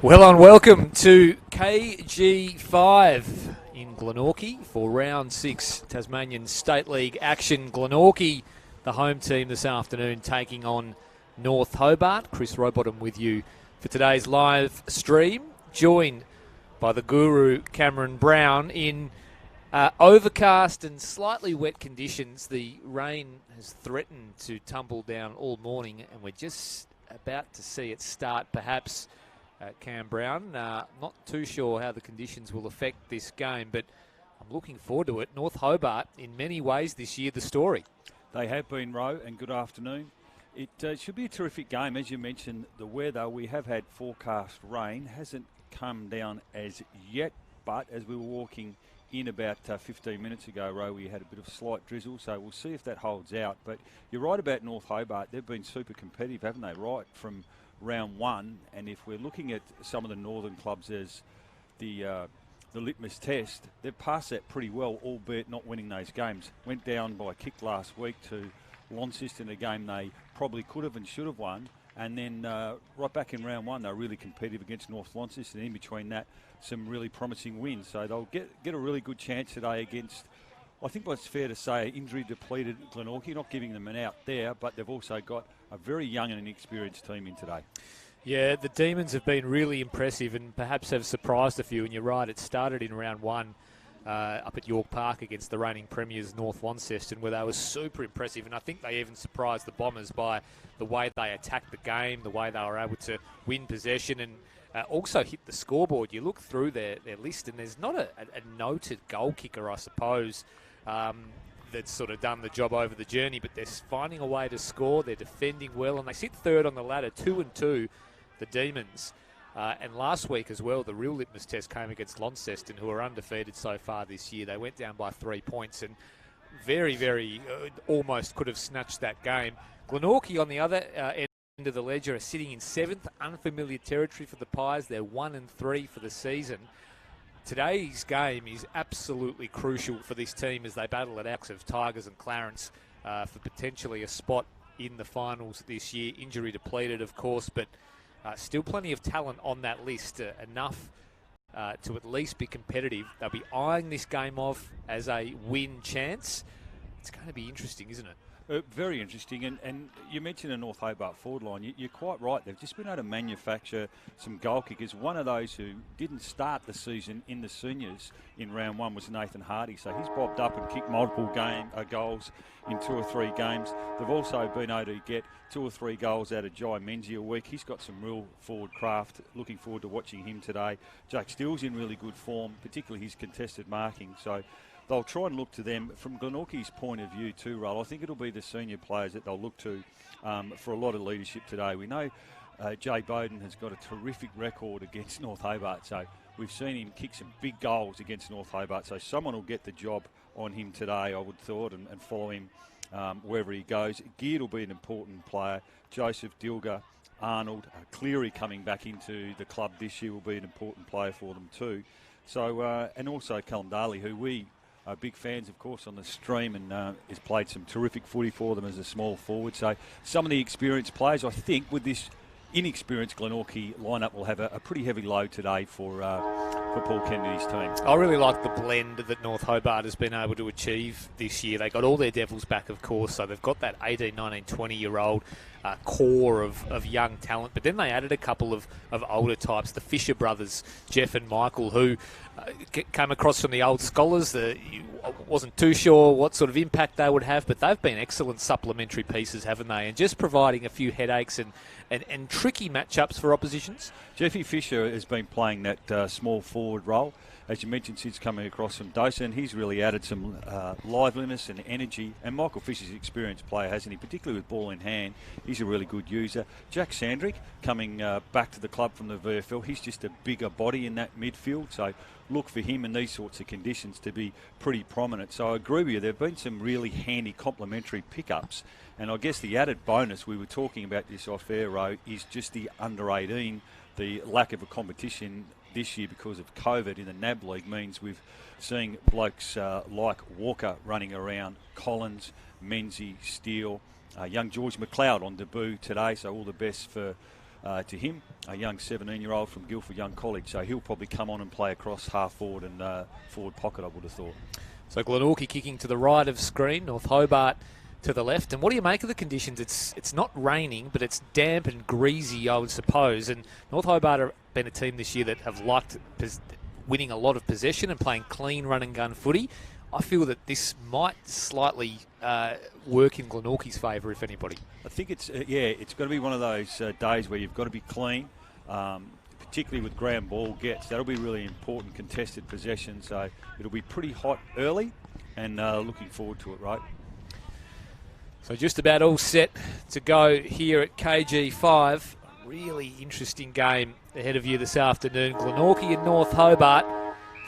Well, and welcome to KG5 in Glenorchy for round 6 Tasmanian State League action. Glenorchy, the home team this afternoon, taking on North Hobart. Chris Rowbottom with you for today's live stream, joined by the guru Cameron Brown in overcast and slightly wet conditions. The rain has threatened to tumble down all morning, and we're just about to see it start, perhaps. Cam Brown, not too sure how the conditions will affect this game, but I'm looking forward to it. North Hobart, in many ways this year, the story. They have been, Row, and good afternoon. It should be a terrific game. As you mentioned, the weather, we have had forecast rain, hasn't come down as yet, but as we were walking in about 15 minutes ago, Row, we had a bit of slight drizzle, so we'll see if that holds out. But you're right about North Hobart. They've been super competitive, haven't they, right from round one? And if we're looking at some of the northern clubs as the litmus test, they've passed that pretty well, albeit not winning those games. Went down by a kick last week to Launceston, a game they probably could have and should have won. And then right back in round one, they're really competitive against North Launceston. And in between that, some really promising wins. So they'll get a really good chance today against, I think what's fair to say, injury-depleted Glenorchy. Not giving them an out there, but they've also got a very young and inexperienced team in today. Yeah, the Demons have been really impressive and perhaps have surprised a few. And you're right, it started in round one up at York Park against the reigning premiers North Launceston, where they were super impressive. And I think they even surprised the Bombers by the way they attacked the game, the way they were able to win possession and also hit the scoreboard. You look through their list and there's not a noted goal kicker, I suppose, that's sort of done the job over the journey, but they're finding a way to score. They're defending well, and they sit third on the ladder, 2-2, the Demons. And last week as well, the real litmus test came against Launceston, who are undefeated so far this year. They went down by 3 points and very almost could have snatched that game. Glenorchy, on the other end of the ledger, are sitting in 7th, unfamiliar territory for the Pies. They're 1-3 for the season. Today's game is absolutely crucial for this team as they battle at Axe of Tigers and Clarence for potentially a spot in the finals this year. Injury depleted, of course, but still plenty of talent on that list, enough to at least be competitive. They'll be eyeing this game off as a win chance. It's going to be interesting, isn't it? Very interesting, and you mentioned the North Hobart forward line. You're quite right. They've just been able to manufacture some goal kickers. One of those who didn't start the season in the seniors in round one was Nathan Hardy. So he's bobbed up and kicked multiple goals in 2 or 3 games. They've also been able to get 2 or 3 goals out of Jai Menzies a week. He's got some real forward craft. Looking forward to watching him today. Jack Steele's in really good form, particularly his contested marking. So they'll try and look to them. From Glenorchy's point of view too, Roll, I think it'll be the senior players that they'll look to for a lot of leadership today. We know Jay Bowden has got a terrific record against North Hobart, so we've seen him kick some big goals against North Hobart, so someone will get the job on him today, I would thought, and follow him wherever he goes. Geard will be an important player. Joseph Dilger, Arnold, Cleary coming back into the club this year will be an important player for them too. So, and also Callum Daly, who we are big fans, of course, on the stream, and has played some terrific footy for them as a small forward. So some of the experienced players, I think, with this inexperienced Glenorchy lineup, will have a pretty heavy load today for Paul Kennedy's team. I really like the blend that North Hobart has been able to achieve this year. They got all their Devils back, of course, so they've got that 18, 19, 20-year-old core of young talent, but then they added a couple of older types, the Fisher brothers, Jeff and Michael, who came across from the old Scholars. Wasn't too sure what sort of impact they would have, but they've been excellent supplementary pieces, haven't they? And just providing a few headaches and tricky matchups for oppositions. Jeffy Fisher has been playing that small forward role, as you mentioned, since coming across from Dawson. He's really added some liveliness and energy, and Michael Fisher's an experienced player, hasn't he? Particularly with ball in hand, he's a really good user. Jack Sandrick coming back to the club from the VFL. He's just a bigger body in that midfield, so look for him in these sorts of conditions to be pretty prominent. So I agree with you, there have been some really handy complementary pickups, and I guess the added bonus, we were talking about this off air, Row, is just the under 18. The lack of a competition this year because of COVID in the NAB League means we've seen blokes like Walker running around, Collins, Menzies, Steele, young George McLeod on debut today, so all the best for to him, a young 17-year-old from Guildford Young College. So he'll probably come on and play across half forward and forward pocket, I would have thought. So Glenorchy kicking to the right of screen, North Hobart to the left. And what do you make of the conditions? It's not raining, but it's damp and greasy, I would suppose. And North Hobart have been a team this year that have liked winning a lot of possession and playing clean run and gun footy. I feel that this might slightly work in Glenorchy's favour, if anybody. I think it's it's got to be one of those days where you've got to be clean, particularly with ground ball gets. That'll be really important contested possession. So it'll be pretty hot early, and looking forward to it, right? So just about all set to go here at KG5. Really interesting game ahead of you this afternoon. Glenorchy and North Hobart,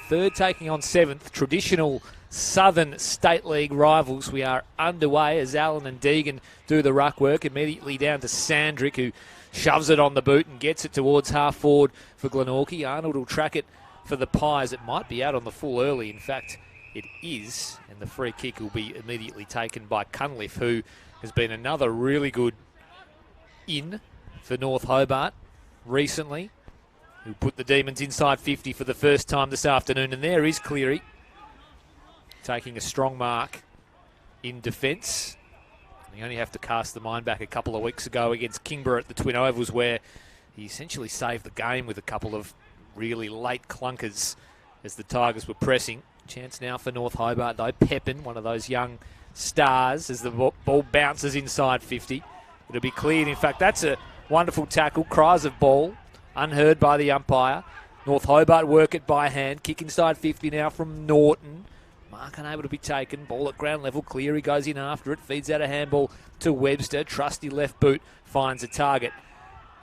third taking on seventh. Traditional Southern State League rivals. We are underway as Allen and Deegan do the ruck work. Immediately down to Sandrick, who shoves it on the boot and gets it towards half forward for Glenorchy. Arnold will track it for the Pies. It might be out on the full early. In fact, it is. And the free kick will be immediately taken by Cunliffe, who has been another really good in for North Hobart recently, who put the Demons inside 50 for the first time this afternoon. And there is Cleary taking a strong mark in defence. You only have to cast the mind back a couple of weeks ago against Kingborough at the Twin Ovals, where he essentially saved the game with a couple of really late clunkers as the Tigers were pressing. Chance now for North Hobart, though. Pepin, one of those young stars, as the ball bounces inside 50. It'll be cleared. In fact, that's a wonderful tackle. Cries of ball, unheard by the umpire. North Hobart work it by hand. Kick inside 50 now from Norton. Mark unable to be taken. Ball at ground level. Cleary goes in after it. Feeds out a handball to Webster. Trusty left boot finds a target.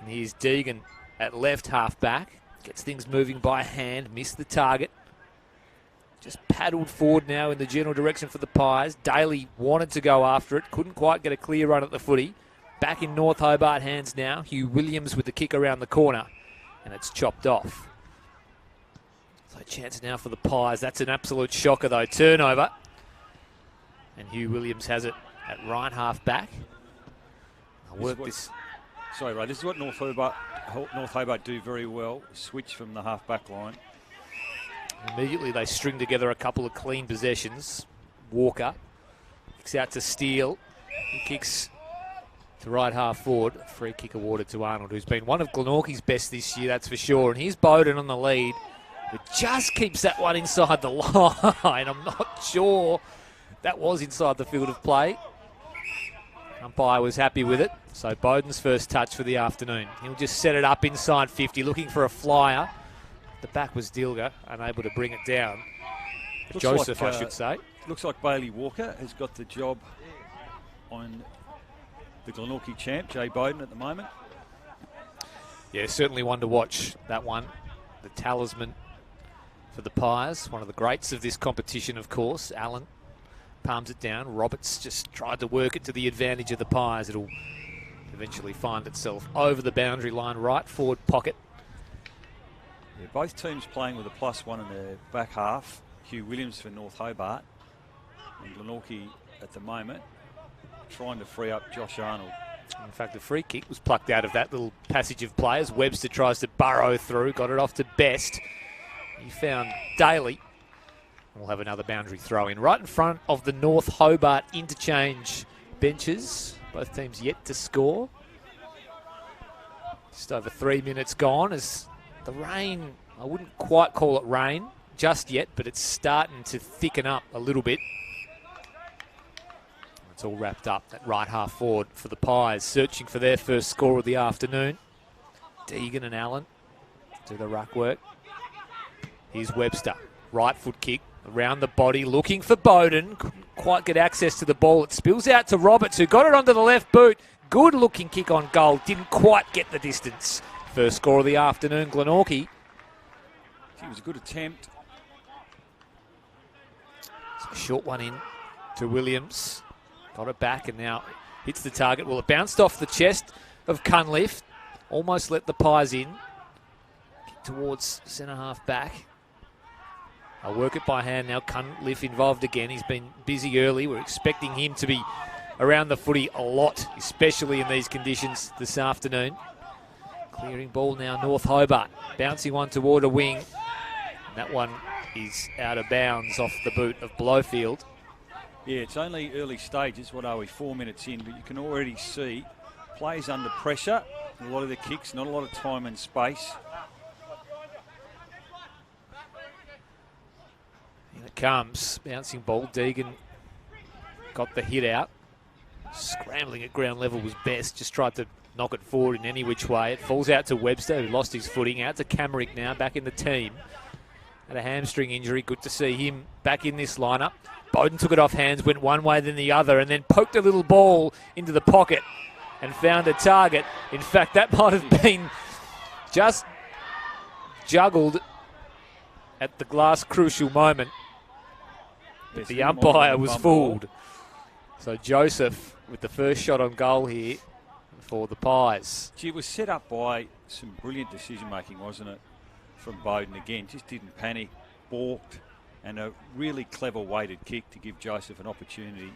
And here's Deegan at left half back. Gets things moving by hand. Missed the target. Just paddled forward now in the general direction for the Pies. Daly wanted to go after it. Couldn't quite get a clear run at the footy. Back in North Hobart hands now. Hugh Williams with the kick around the corner. And it's chopped off. So chance now for the Pies. That's an absolute shocker though. Turnover. And Hugh Williams has it at right half back. Sorry, Ray. This is what North Hobart do very well. Switch from the half back line. Immediately they string together a couple of clean possessions. Walker kicks out to Steele. He kicks to right half forward. Free kick awarded to Arnold, who's been one of Glenorchy's best this year, that's for sure. And here's Bowden on the lead, who just keeps that one inside the line. I'm not sure that was inside the field of play. Umpire was happy with it. So Bowden's first touch for the afternoon. He'll just set it up inside 50, looking for a flyer. The back was Dilger, unable to bring it down. Joseph, I should say. Looks like Bailey Walker has got the job on the Glenorchy champ, Jay Bowden, at the moment. Yeah, certainly one to watch, that one. The talisman for the Pies, one of the greats of this competition, of course. Allen palms it down. Roberts just tried to work it to the advantage of the Pies. It'll eventually find itself over the boundary line, right forward pocket. Yeah, both teams playing with a +1 in their back half. Hugh Williams for North Hobart and Glenorchy at the moment trying to free up Josh Arnold. In fact, the free kick was plucked out of that little passage of players. Webster tries to burrow through, got it off to Best. He found Daly. We'll have another boundary throw in right in front of the North Hobart interchange benches. Both teams yet to score. Just over 3 minutes gone as the rain, I wouldn't quite call it rain just yet, but it's starting to thicken up a little bit. It's all wrapped up at right half forward for the Pies, searching for their first score of the afternoon. Deegan and Allen do the ruck work. Here's Webster, right foot kick around the body, looking for Bowden. Couldn't quite get access to the ball. It spills out to Roberts, who got it onto the left boot. Good looking kick on goal, didn't quite get the distance. First score of the afternoon, Glenorchy. It was a good attempt. So a short one in to Williams. Got it back and now hits the target. Well, it bounced off the chest of Cunliffe. Almost let the Pies in. Kick towards centre half back. I'll work it by hand now. Cunliffe involved again. He's been busy early. We're expecting him to be around the footy a lot, especially in these conditions this afternoon. Clearing ball now, North Hobart. Bouncing one toward a wing. And that one is out of bounds off the boot of Blowfield. Yeah, it's only early stages. What are we, 4 minutes in? But you can already see players under pressure. A lot of the kicks, not a lot of time and space. In it comes. Bouncing ball. Deegan got the hit out. Scrambling at ground level was best. Just tried to knock it forward in any which way. It falls out to Webster, who lost his footing. Out to Camerick now, back in the team. Had a hamstring injury. Good to see him back in this lineup. Bowden took it off hands, went one way then the other, and then poked a little ball into the pocket and found a target. In fact, that might have been just juggled at the last crucial moment. But the umpire was fooled. So Joseph with the first shot on goal here for the Pies. Gee, it was set up by some brilliant decision-making, wasn't it, from Bowden again. Just didn't panic, balked, and a really clever weighted kick to give Joseph an opportunity.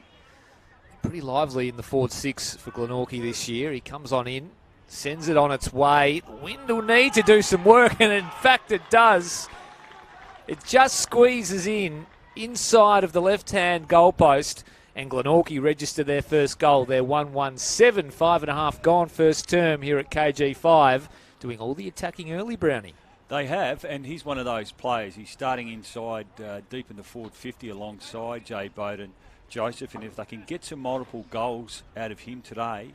Pretty lively in the forward six for Glenorchy this year. He comes on in, sends it on its way. The wind will need to do some work, and in fact it does. It just squeezes in inside of the left-hand goalpost, and Glenorchy register their first goal. They're 1-1-7, 5.5 gone first term here at KG5, doing all the attacking early, Brownie. They have, and he's one of those players. He's starting inside, deep in the forward 50 alongside Jay Bowden, Joseph, and if they can get some multiple goals out of him today,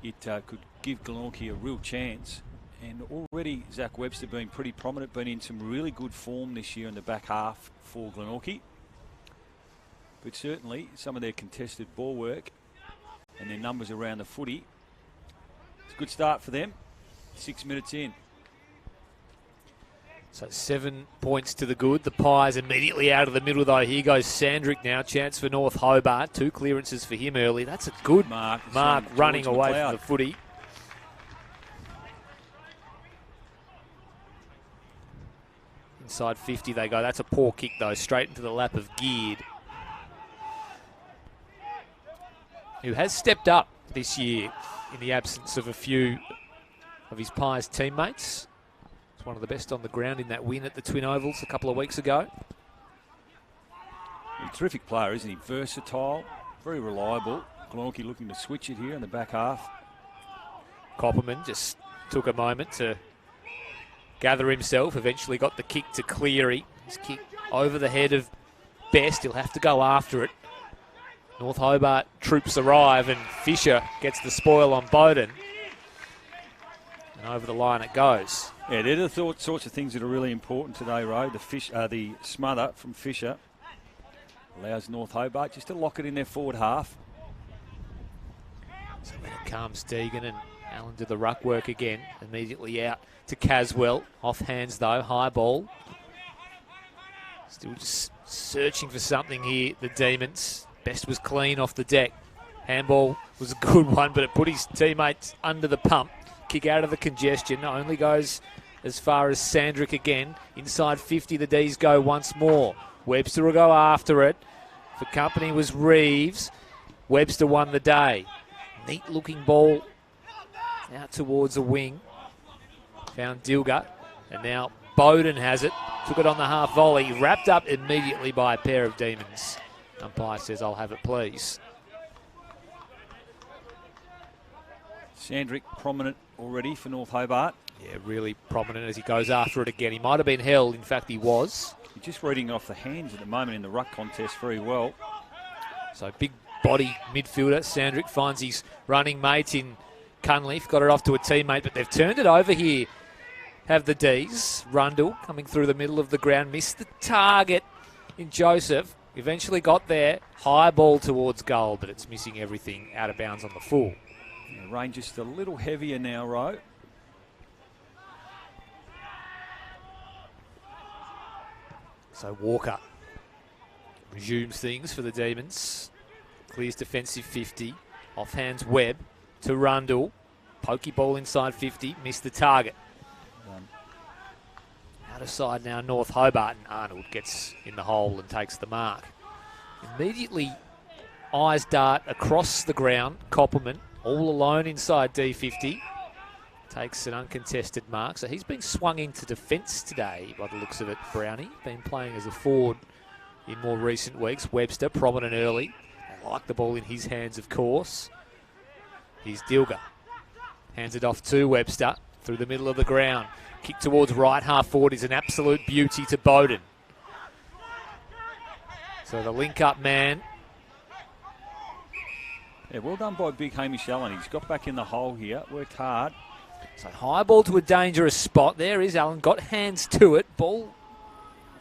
it could give Glenorchy a real chance. And already Zach Webster being pretty prominent, been in some really good form this year in the back half for Glenorchy. But certainly some of their contested ball work and their numbers around the footy, it's a good start for them. 6 minutes in. So 7 points to the good. The Pies immediately out of the middle, though. Here goes Sandrick now. Chance for North Hobart. 2 clearances for him early. That's a good mark running away from the footy. Inside 50 they go. That's a poor kick, though. Straight into the lap of Geared, who has stepped up this year in the absence of a few of his Pies teammates. He's one of the best on the ground in that win at the Twin Ovals a couple of weeks ago. A terrific player, isn't he? Versatile, very reliable. Glenorchy looking to switch it here in the back half. Copperman just took a moment to gather himself, eventually got the kick to Cleary. His kick over the head of Best. He'll have to go after it. North Hobart troops arrive and Fisher gets the spoil on Bowden. And over the line it goes. Yeah, they're the sorts of things that are really important today, Ro. The smother from Fisher allows North Hobart just to lock it in their forward half. So when it comes, Deegan and Allen do the ruck work again. Immediately out to Caswell. Off hands though, high ball. Still just searching for something here, the Demons. Best was clean off the deck. Handball was a good one, but it put his teammates under the pump. Kick out of the congestion. Only goes as far as Sandrick again. Inside 50, the D's go once more. Webster will go after it. For company was Reeves. Webster won the day. Neat looking ball out towards the wing. Found Dilger. And now Bowden has it. Took it on the half volley. Wrapped up immediately by a pair of Demons. Umpire says, I'll have it, please. Sandrick prominent already for North Hobart. Yeah, really prominent as he goes after it again. He might have been held. In fact, he was. He's just reading off the hands at the moment in the ruck contest very well. So big body midfielder. Sandrick finds his running mate in Cunliffe. Got it off to a teammate, but they've turned it over here. Have the D's. Rundle coming through the middle of the ground. Missed the target in Joseph. Eventually got there. High ball towards goal, but it's missing everything out of bounds on the full. The range just a little heavier now, Ro. So Walker resumes things for the Demons. Clears defensive 50. Off hands Webb to Rundle. Pokey ball inside 50. Missed the target. Out of side now, North Hobart, and Arnold gets in the hole and takes the mark. Immediately, eyes dart across the ground. Copperman all alone inside D50. takes an uncontested mark. So he's been swung into defence today by the looks of it, Brownie. Been playing as a forward in more recent weeks. Webster, prominent early. They like the ball in his hands, of course. Here's Dilger. Hands it off to Webster through the middle of the ground. Kick towards right half forward is an absolute beauty to Bowden. So the link-up man. Yeah, well done by big Hamish Allen. He's got back in the hole here, worked hard. So high ball to a dangerous spot. There is Allen, got hands to it. Ball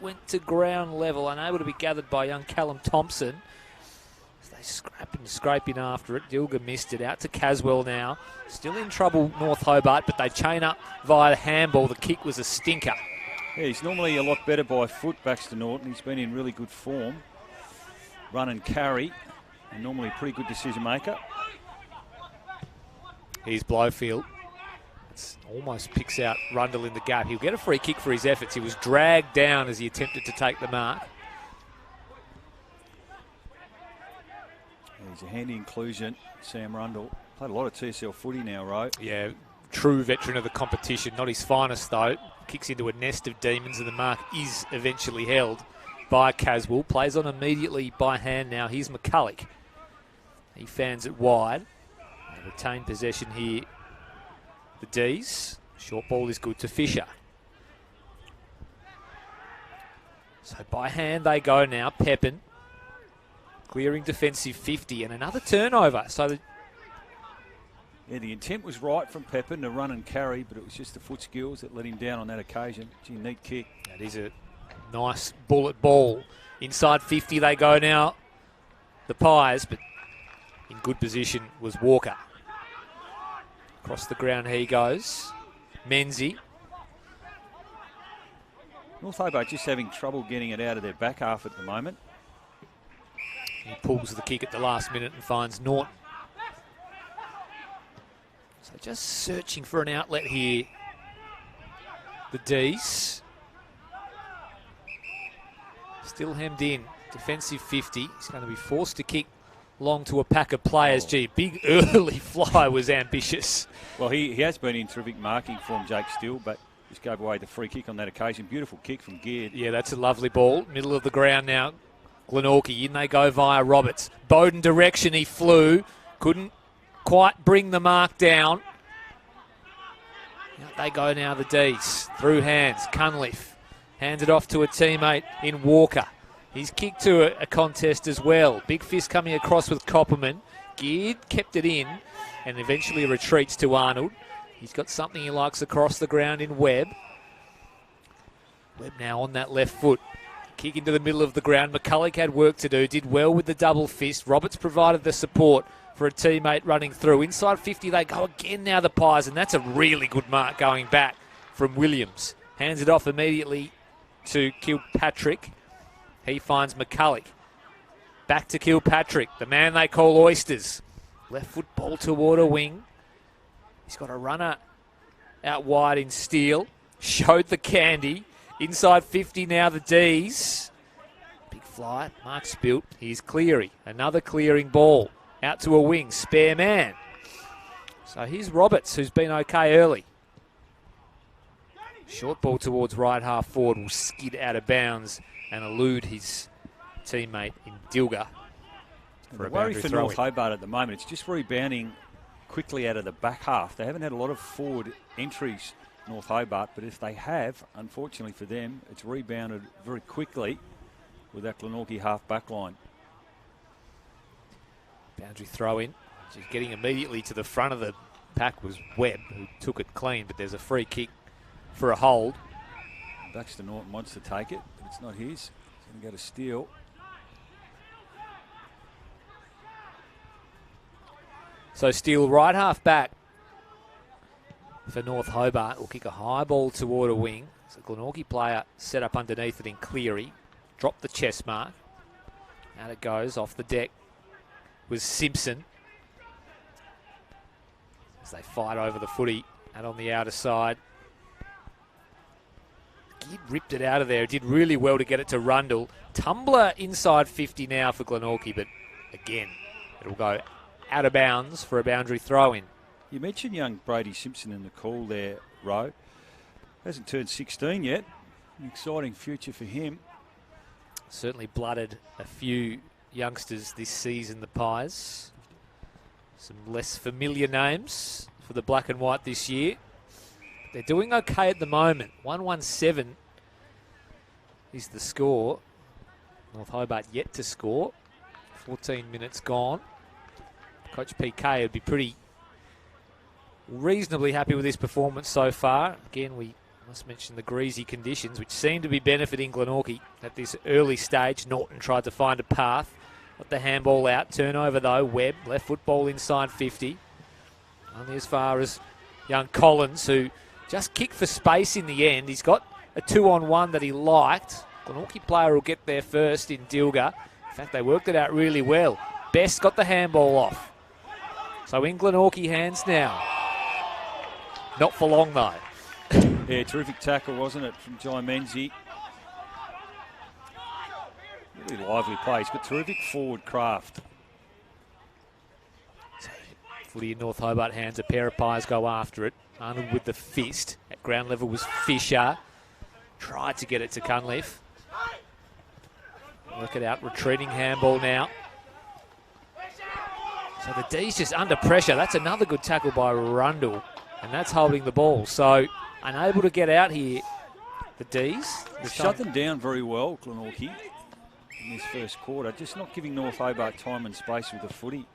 went to ground level, unable to be gathered by young Callum Thompson. So they scraping after it. Dilger missed it. Out to Caswell now. Still in trouble, North Hobart, but they chain up via the handball. The kick was a stinker. Yeah, he's normally a lot better by foot, Baxter Norton. He's been in really good form. Run and carry. And normally a pretty good decision maker. Here's Blowfield. It's almost picks out Rundle in the gap. He'll get a free kick for his efforts. He was dragged down as he attempted to take the mark. He's a handy inclusion, Sam Rundle. Played a lot of TSL footy now, Ro. Yeah, true veteran of the competition. Not his finest, though. Kicks into a nest of demons, and the mark is eventually held by Caswell. Plays on immediately by hand now. Here's McCulloch. He fans it wide. They retain possession here. The D's. Short ball is good to Fisher. So by hand they go now. Pepin clearing defensive 50 and another turnover. So yeah, the intent was right from Pepin to run and carry, but it was just the foot skills that let him down on that occasion. Gee, neat kick. That is a nice bullet ball. Inside 50 they go now. The Pies, but in good position was Walker. Across the ground he goes. Menzie. North Hobart just having trouble getting it out of their back half at the moment. He pulls the kick at the last minute and finds Norton. So just searching for an outlet here. The D's. Still hemmed in. Defensive 50. He's going to be forced to kick long to a pack of players. Gee, big early fly was ambitious. Well, he has been in terrific marking form, Jake Steele, but just gave away the free kick on that occasion. Beautiful kick from Geard. Yeah, that's a lovely ball. Middle of the ground now. Glenorchy, in they go via Roberts. Bowden direction, he flew. Couldn't quite bring the mark down. Out they go now, the D's. Through hands, Cunliffe. Hands it off to a teammate in Walker. He's kicked to a contest as well. Big fist coming across with Copperman. Geard kept it in and eventually retreats to Arnold. He's got something he likes across the ground in Webb. Webb now on that left foot. Kick into the middle of the ground. McCulloch had work to do. Did well with the double fist. Roberts provided the support for a teammate running through. Inside 50 they go again now, the Pies, and that's a really good mark going back from Williams. Hands it off immediately to Kilpatrick. He finds McCulloch. Back to Kilpatrick, the man they call Oysters. Left foot ball toward a wing. He's got a runner out wide in Steele. Showed the candy. Inside 50 now, the D's. Big fly. Mark Spilt. Here's Cleary. Another clearing ball. Out to a wing. Spare man. So here's Roberts, who's been okay early. Short ball towards right half forward will skid out of bounds and elude his teammate in Dilger. The worry for North Hobart at the moment, it's just rebounding quickly out of the back half. They haven't had a lot of forward entries, North Hobart, but if they have, unfortunately for them, it's rebounded very quickly with that Glenorchy half back line. Boundary throw in. Just getting immediately to the front of the pack was Webb, who took it clean, but there's a free kick for a hold. Baxter Norton wants to take it, but it's not his. He's going to go to Steele. So Steele, right half back for North Hobart, will kick a high ball toward a wing. So Glenorchy player set up underneath it in Cleary. Dropped the chest mark. Out it goes off the deck was Simpson. As they fight over the footy and on the outer side. Gid ripped it out of there. Did really well to get it to Rundle. Tumbler inside 50 now for Glenorchy, but again, it'll go out of bounds for a boundary throw-in. You mentioned young Brady Simpson in the call there, Ro. Hasn't turned 16 yet. An exciting future for him. Certainly blooded a few youngsters this season, the Pies. Some less familiar names for the black and white this year. They're doing okay at the moment. 117 is the score. North Hobart yet to score. 14 minutes gone. Coach PK would be pretty reasonably happy with his performance so far. Again, we must mention the greasy conditions, which seem to be benefiting Glenorchy at this early stage. Norton tried to find a path. Got the handball out. Turnover, though. Webb, left football inside 50. Only as far as young Collins, who just kicked for space in the end. He's got a 2-on-1 that he liked. Glenorchy player will get there first in Dilga. In fact, they worked it out really well. Best got the handball off. So in Glenorchy hands now. Not for long, though. Yeah, terrific tackle, wasn't it, from Jai Menzie. Really lively play. He's got terrific forward craft. Footy in North Hobart hands. A pair of Pies go after it. Arnold with the fist. At ground level was Fisher. Tried to get it to Cunliffe. Work it out. Retreating handball now. So the D's just under pressure. That's another good tackle by Rundle. And that's holding the ball. So unable to get out here, the D's. Shut them down very well, Glenorchy, in this first quarter. Just not giving North Hobart time and space with the footy.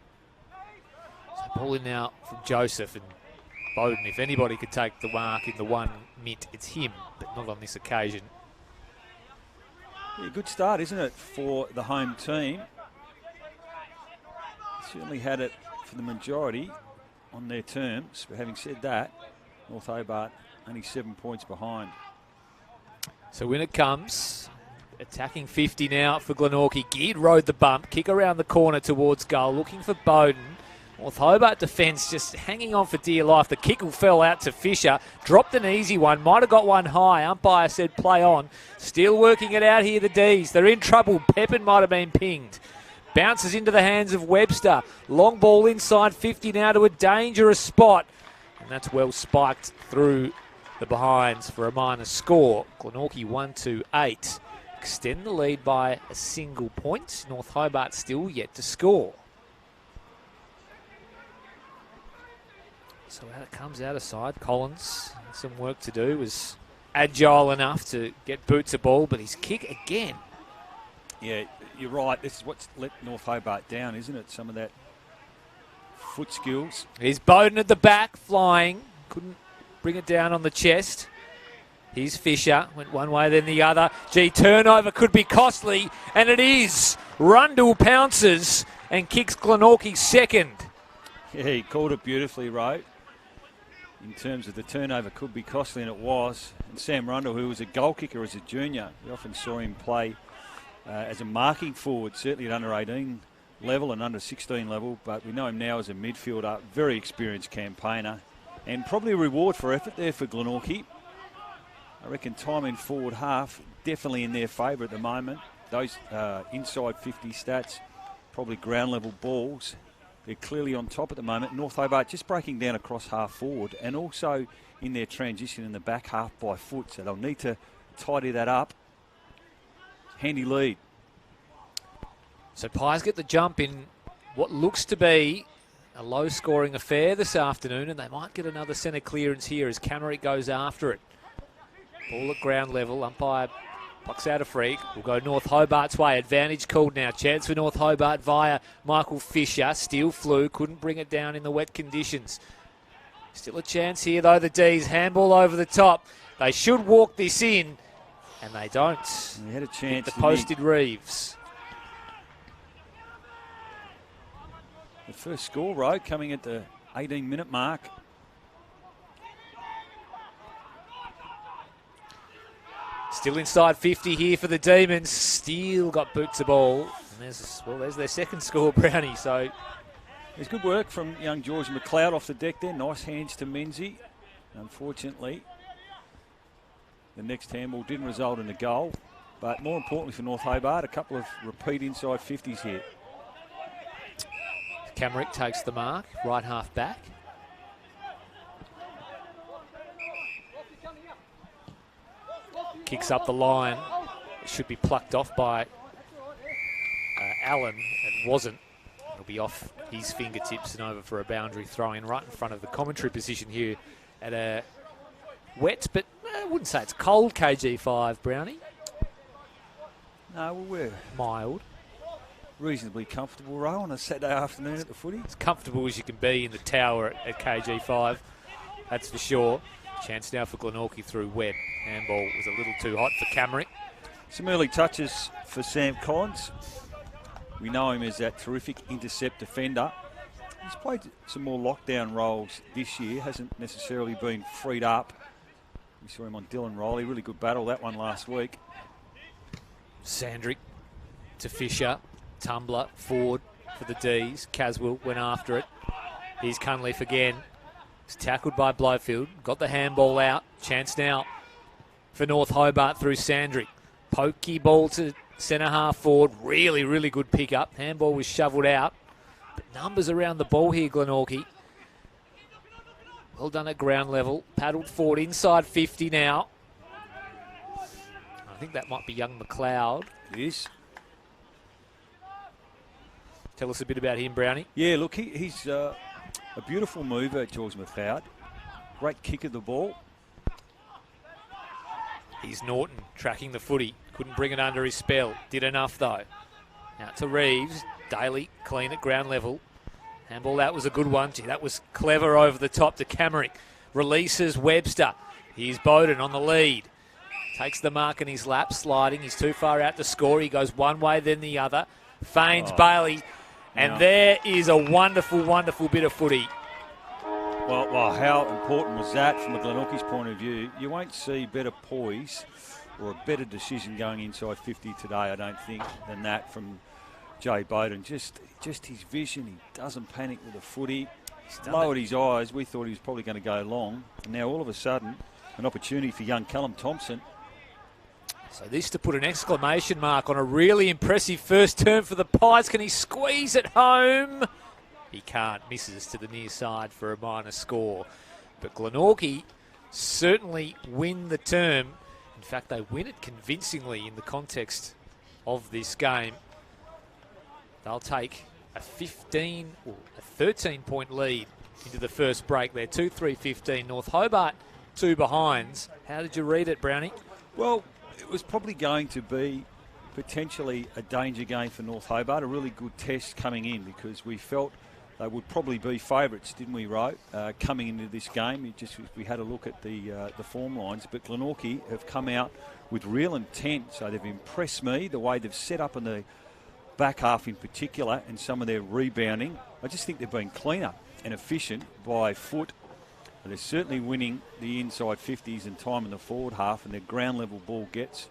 So ball in now from Joseph and Bowden. If anybody could take the mark in the 1 minute, it's him, but not on this occasion. Yeah, good start, isn't it, for the home team? Certainly had it for the majority on their terms. But having said that, North Hobart only 7 points behind. So when it comes, attacking 50 now for Glenorchy. Geared rode the bump, kick around the corner towards goal, looking for Bowden. North Hobart defence just hanging on for dear life. The kick fell out to Fisher. Dropped an easy one. Might have got one high. Umpire said play on. Still working it out here, the D's. They're in trouble. Pepin might have been pinged. Bounces into the hands of Webster. Long ball inside 50 now to a dangerous spot. And that's well spiked through the behinds for a minor score. Glenorchy 1-8. Extend the lead by a single point. North Hobart still yet to score. So out it comes out of side. Collins, some work to do, was agile enough to get Boots a ball, but his kick again. Yeah, you're right. This is what's let North Hobart down, isn't it? Some of that foot skills. Here's Bowden at the back, flying. Couldn't bring it down on the chest. Here's Fisher. Went one way, then the other. Turnover could be costly, and it is. Rundle pounces and kicks Glenorchy second. Yeah, he called it beautifully, Ro. In terms of the turnover could be costly, and it was. And Sam Rundle, who was a goal kicker as a junior, we often saw him play as a marking forward, certainly at under 18 level and under 16 level, but we know him now as a midfielder, very experienced campaigner, and probably a reward for effort there for Glenorchy. I reckon time in forward half, definitely in their favour at the moment. Those inside 50 stats, probably ground level balls. They're clearly on top at the moment. North Hobart just breaking down across half forward and also in their transition in the back half by foot. So they'll need to tidy that up. Handy lead. So Pies get the jump in what looks to be a low-scoring affair this afternoon, and they might get another centre clearance here as Camerick goes after it. Ball at ground level. Umpire plucks out a free. Will go North Hobart's way. Advantage called now. Chance for North Hobart via Michael Fisher. Still flew. Couldn't bring it down in the wet conditions. Still a chance here, though. The D's handball over the top. They should walk this in, and they don't. They had a chance. The posted Reeves. The first score, Ro, coming at the 18-minute mark. Still inside 50 here for the Demons. Steele got Boots the ball. And there's their second score, Brownie. So there's good work from young George McLeod off the deck there. Nice hands to Menzie. Unfortunately, the next handball didn't result in a goal. But more importantly for North Hobart, a couple of repeat inside 50s here. Camerick takes the mark, right half back. kicks up the line. It should be plucked off by Allen. It wasn't. It'll be off his fingertips and over for a boundary throw-in right in front of the commentary position here at a wet, but I wouldn't say it's cold KG5, Brownie. No, well, we're mild. Reasonably comfortable, Ro, on a Saturday afternoon at the footy. As comfortable as you can be in the tower at KG5, that's for sure. Chance now for Glenorchy through wet. Handball was a little too hot for Camerick. Some early touches for Sam Collins. We know him as that terrific intercept defender. He's played some more lockdown roles this year, hasn't necessarily been freed up. We saw him on Dylan Riley, really good battle, that one last week. Sandrick to Fisher, Tumbler, Ford for the Ds. Caswell went after it. Here's Cunliffe again. He's tackled by Blofield, got the handball out. Chance now for North Hobart through Sandrick. Pokey ball to centre half forward. Really, really good pick up. Handball was shovelled out. But numbers around the ball here, Glenorchy. Well done at ground level. Paddled forward inside 50 now. I think that might be young McLeod. Yes. Tell us a bit about him, Brownie. Yeah, look, he's a beautiful mover, George McLeod. Great kick of the ball. Here's Norton tracking the footy. Couldn't bring it under his spell. Did enough, though. Out to Reeves. Daly clean at ground level. Handball, that was a good one. Gee, that was clever over the top to Camerick. Releases Webster. Here's Bowden on the lead. Takes the mark in his lap, sliding. He's too far out to score. He goes one way, then the other. Feigns Bailey. And there is a wonderful, wonderful bit of footy. Well, how important was that from a Glenorchy's point of view? You won't see better poise or a better decision going inside 50 today, I don't think, than that from Jay Bowden. Just his vision. He doesn't panic with the footy. He's lowered his eyes. We thought he was probably going to go long. And now all of a sudden, an opportunity for young Callum Thompson. So this to put an exclamation mark on a really impressive first term for the Pies. Can he squeeze it home? He can't. Misses to the near side for a minor score. But Glenorchy certainly win the term. In fact, they win it convincingly in the context of this game. They'll take a 13-point lead into the first break. They're 2-3-15. North Hobart, 2 behinds. How did you read it, Brownie? Well, it was probably going to be potentially a danger game for North Hobart, a really good test coming in because we felt they would probably be favourites, didn't we, Ro, coming into this game. We had a look at the form lines, but Glenorchy have come out with real intent, so they've impressed me, the way they've set up in the back half in particular and some of their rebounding. I just think they've been cleaner and efficient by foot. They're certainly winning the inside 50s and time in the forward half, and their ground level ball gets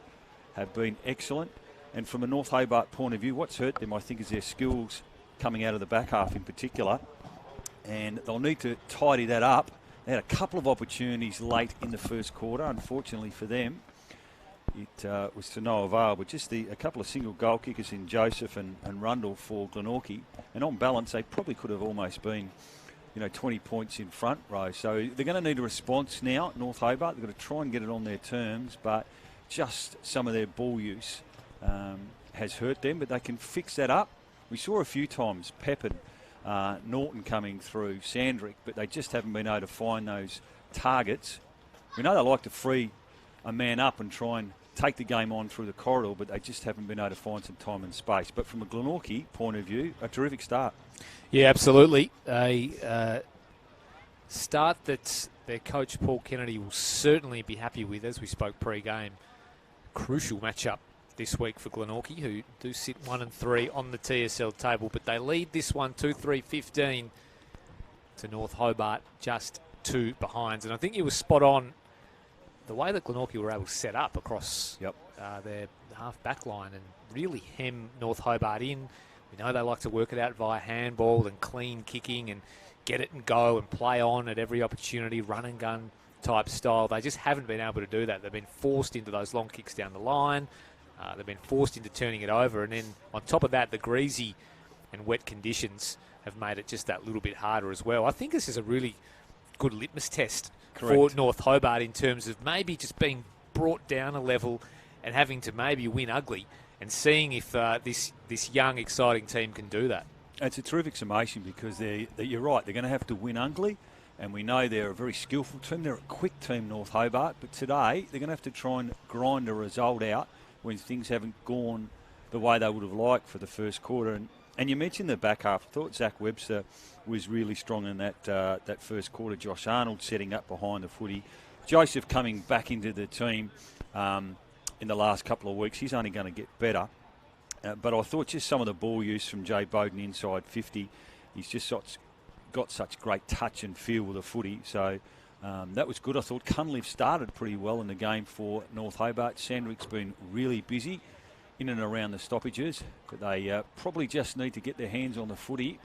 have been excellent. And from a North Hobart point of view, what's hurt them, I think, is their skills coming out of the back half in particular. And they'll need to tidy that up. They had a couple of opportunities late in the first quarter. Unfortunately for them, it was to no avail. But just a couple of single goal kickers in Joseph and Rundle for Glenorchy. And on balance, they probably could have almost been 20 points in front row. So they're going to need a response now, North Hobart. They've got to try and get it on their terms, but just some of their ball use has hurt them, but they can fix that up. We saw a few times Pepin, Norton coming through, Sandrick, but they just haven't been able to find those targets. We know they like to free a man up and try and take the game on through the corridor, but they just haven't been able to find some time and space. But from a Glenorchy point of view, a terrific start. Yeah, absolutely. A start that their coach Paul Kennedy will certainly be happy with, as we spoke pre-game. Crucial matchup this week for Glenorchy, who do sit 1-3 on the TSL table, but they lead this one 2-3-15 to North Hobart, just 2 behinds. And I think it was spot on the way that Glenorchy were able to set up across their half-back line and really hem North Hobart in. We know they like to work it out via handball and clean kicking and get it and go and play on at every opportunity, run and gun type style. They just haven't been able to do that. They've been forced into those long kicks down the line. They've been forced into turning it over. And then on top of that, the greasy and wet conditions have made it just that little bit harder as well. I think this is a really good litmus test for North Hobart in terms of maybe just being brought down a level and having to maybe win ugly, and seeing if this young, exciting team can do that. It's a terrific summation because you're right, they're going to have to win ugly, and we know they're a very skillful team. They're a quick team, North Hobart, but today they're going to have to try and grind a result out when things haven't gone the way they would have liked for the first quarter. And you mentioned the back half. I thought Zach Webster was really strong in that first quarter. Josh Arnold setting up behind the footy. Joseph coming back into the team in the last couple of weeks. He's only going to get better. But I thought just some of the ball use from Jay Bowden inside 50. He's just got such great touch and feel with the footy. So that was good. I thought Cunliffe started pretty well in the game for North Hobart. Sandwick's been really busy in and around the stoppages. But they probably just need to get their hands on the footy.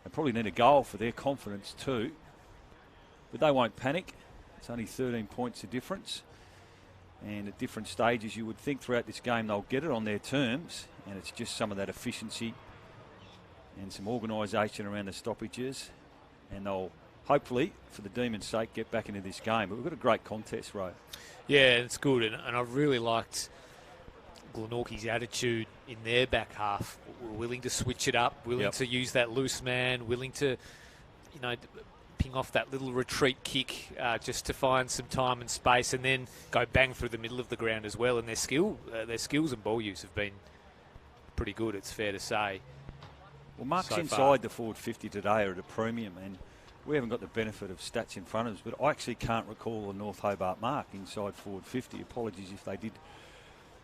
They probably need a goal for their confidence too. But they won't panic. It's only 13 points of difference. And at different stages, you would think throughout this game they'll get it on their terms. And it's just some of that efficiency and some organisation around the stoppages. And they'll hopefully, for the Demons' sake, get back into this game. But we've got a great contest, Ro. Yeah, it's good. And I've really liked Glenorchy's attitude in their back half. We're willing to switch it up, willing to use that loose man, willing to, ping off that little retreat kick just to find some time and space, and then go bang through the middle of the ground as well. And their skills and ball use have been pretty good, it's fair to say. Well, marks so inside far. the forward 50 today are at a premium, and we haven't got the benefit of stats in front of us, but I actually can't recall a North Hobart mark inside forward 50. Apologies if they did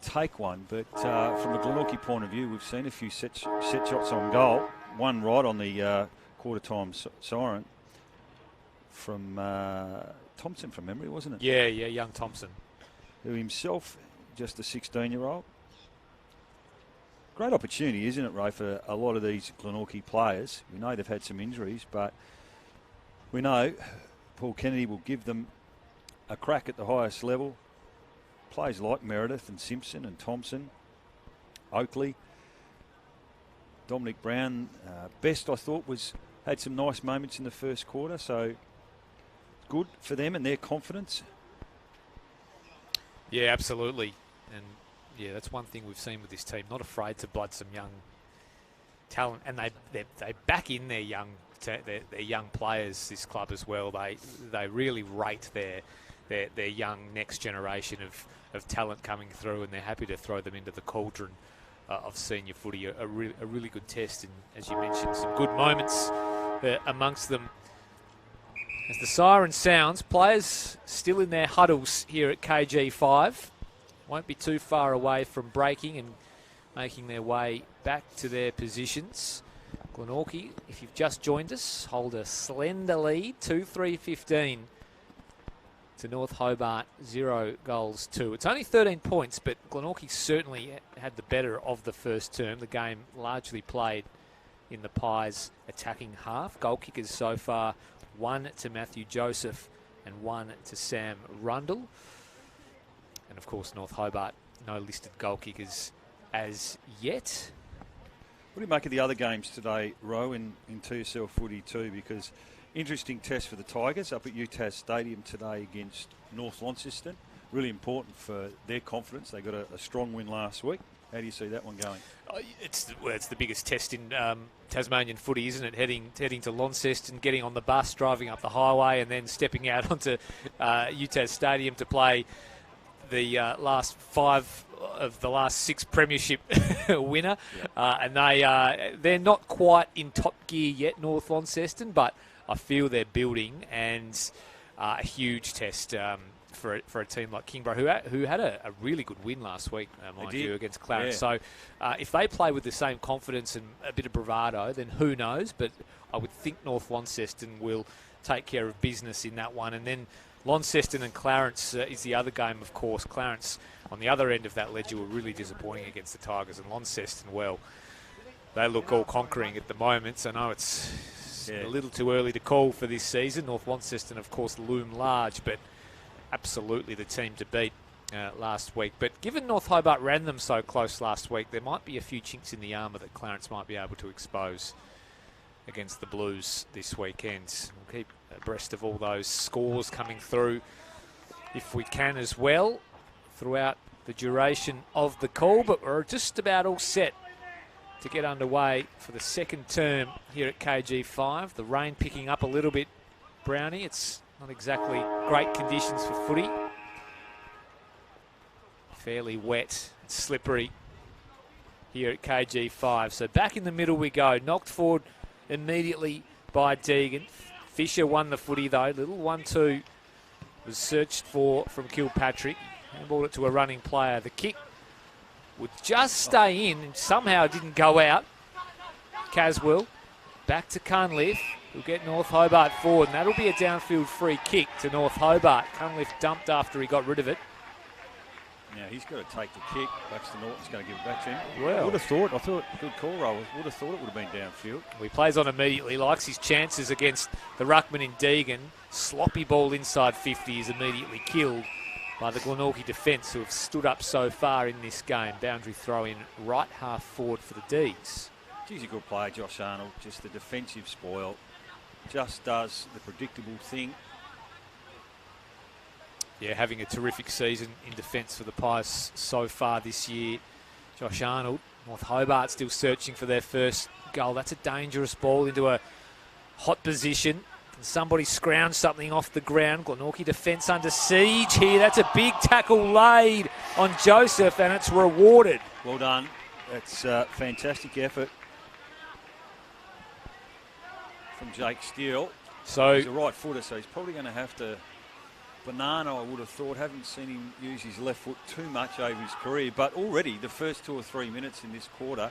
take one, but from a Glenorchy point of view, we've seen a few set shots on goal. One right on the quarter time siren from Thompson from memory, wasn't it? Yeah, young Thompson. Who himself, just a 16-year-old. Great opportunity, isn't it, Ray, for a lot of these Glenorchy players. We know they've had some injuries, but we know Paul Kennedy will give them a crack at the highest level. Players like Meredith and Simpson and Thompson, Oakley, Dominic Brown. Best, I thought, had some nice moments in the first quarter, so good for them and their confidence. Yeah, absolutely. And yeah, that's one thing we've seen with this team. Not afraid to blood some young talent, and they back in their young players. This club as well. They really rate their young next generation of talent coming through, and they're happy to throw them into the cauldron of senior footy. A really good test, and as you mentioned, some good moments amongst them. As the siren sounds, players still in their huddles here at KG5. Won't be too far away from breaking and making their way back to their positions. Glenorchy, if you've just joined us, hold a slender lead, 2-3-15 to North Hobart, 0 goals 2. It's only 13 points, but Glenorchy certainly had the better of the first term. The game largely played in the Pies' attacking half. Goal kickers so far, 1 to Matthew Joseph and 1 to Sam Rundle. And of course, North Hobart, no listed goal kickers as yet. What do you make of the other games today, Ro, in TSL footy too? Because interesting test for the Tigers up at UTAS Stadium today against North Launceston. Really important for their confidence. They got a strong win last week. How do you see that one going? It's the biggest test in Tasmanian footy, isn't it? Heading to Launceston, getting on the bus, driving up the highway, and then stepping out onto UTAS Stadium to play the last 5 of the last 6 premiership winner. And they're not quite in top gear yet, North Launceston, but I feel they're building, and a huge test for a team like Kingborough, who had a really good win last week, mind you, against Clarence. Yeah. So if they play with the same confidence and a bit of bravado, then who knows? But I would think North Launceston will take care of business in that one. And then Launceston and Clarence is the other game, of course. Clarence, on the other end of that ledger, were really disappointing against the Tigers. And Launceston, well, they look all conquering at the moment. So I know it's a little too early to call for this season. North Launceston, of course, loom large, but absolutely the team to beat last week. But given North Hobart ran them so close last week, there might be a few chinks in the armour that Clarence might be able to expose against the Blues this weekend. We'll keep abreast of all those scores coming through if we can as well throughout the duration of the call, but we're just about all set to get underway for the second term here at KG5. The rain picking up a little bit, Brownie. It's not exactly great conditions for footy. Fairly wet and slippery here at KG5. So back in the middle we go. Knocked forward immediately by Deegan. Fisher won the footy though. Little 1-2 was searched for from Kilpatrick. Handballed it to a running player. The kick would just stay in and somehow it didn't go out. Caswell back to Cunliffe. We'll get North Hobart forward, and that'll be a downfield free kick to North Hobart. Cunliffe dumped after he got rid of it. Yeah, he's got to take the kick. Baxter Norton's going to give it back to him. Well, I would have thought, good call, Roll. Would have thought it would have been downfield. He plays on immediately, likes his chances against the ruckman in Deegan. Sloppy ball inside 50 is immediately killed by the Glenorchy defence, who have stood up so far in this game. Boundary throw in right half forward for the Dees. He's a good player, Josh Arnold. Just the defensive spoil. Just does the predictable thing. Yeah, having a terrific season in defence for the Pies so far this year. Josh Arnold, North Hobart still searching for their first goal. That's a dangerous ball into a hot position. Can somebody scrounge something off the ground? Glenorchy defence under siege here. That's a big tackle laid on Joseph, and it's rewarded. Well done. That's a fantastic effort from Jake Steele. So he's a right footer, so he's probably going to have to banana, I would have thought. Haven't seen him use his left foot too much over his career, but already the first 2 or 3 minutes in this quarter,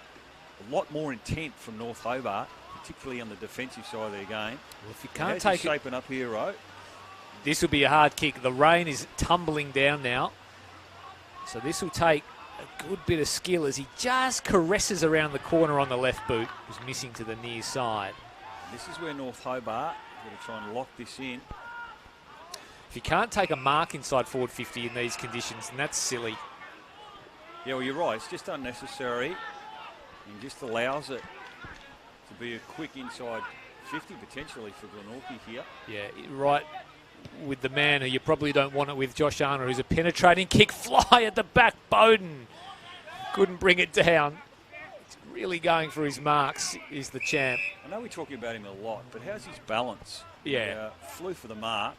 a lot more intent from North Hobart, particularly on the defensive side of their game. Well, if you can't take it, shaping up here, right? This will be a hard kick. The rain is tumbling down now, so this will take a good bit of skill as he just caresses around the corner on the left boot, who's missing to the near side. This is where North Hobart is going to try and lock this in. If you can't take a mark inside forward 50 in these conditions, then that's silly. Yeah, well, you're right. It's just unnecessary and just allows it to be a quick inside 50 potentially for Glenorchy here. Yeah, right with the man who you probably don't want it with, Josh Arnold, who's a penetrating kick fly at the back. Bowden couldn't bring it down. He's really going for his marks, is the champ. I know we're talking about him a lot, but how's his balance? Yeah. He, flew for the mark.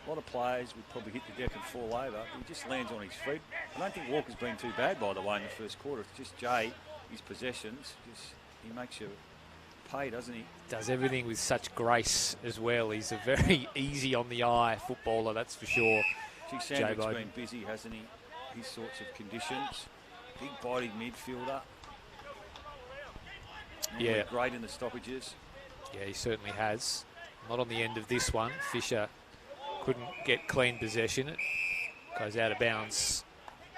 A lot of players would probably hit the deck and fall over. He just lands on his feet. I don't think Walker's been too bad, by the way, in the first quarter. It's just Jay, his possessions. He makes you pay, doesn't he? Does everything with such grace as well. He's a very easy on the eye footballer, that's for sure. Sandwich's been busy, hasn't he? His sorts of conditions. Big bodied midfielder. Yeah. Great in the stoppages. Yeah, he certainly has. Not on the end of this one. Fisher couldn't get clean possession. It goes out of bounds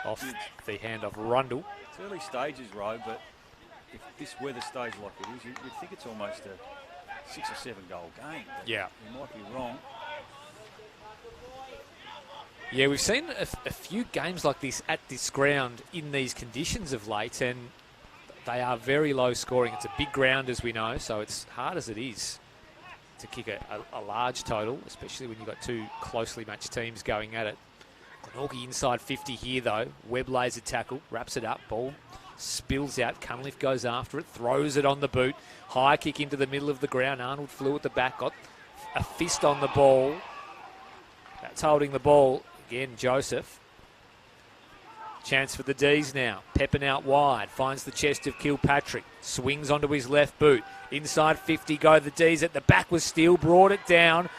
off the hand of Rundle. It's early stages, Ro, but if this weather stays like it is, you'd think it's almost a 6 or 7 goal game. Yeah. You might be wrong. Yeah, we've seen a few games like this at this ground in these conditions of late, and they are very low scoring. It's a big ground, as we know, so it's hard as it is to kick a large total, especially when you've got 2 closely matched teams going at it. Glenorchy inside 50 here, though. Webb lays a tackle, wraps it up, ball spills out. Cunliffe goes after it, throws it on the boot. High kick into the middle of the ground. Arnold flew at the back, got a fist on the ball. That's holding the ball. Again, Joseph. Chance for the D's now. Peppin out wide. Finds the chest of Kilpatrick. Swings onto his left boot. Inside 50 go the D's. At the back was Steele. Brought it down.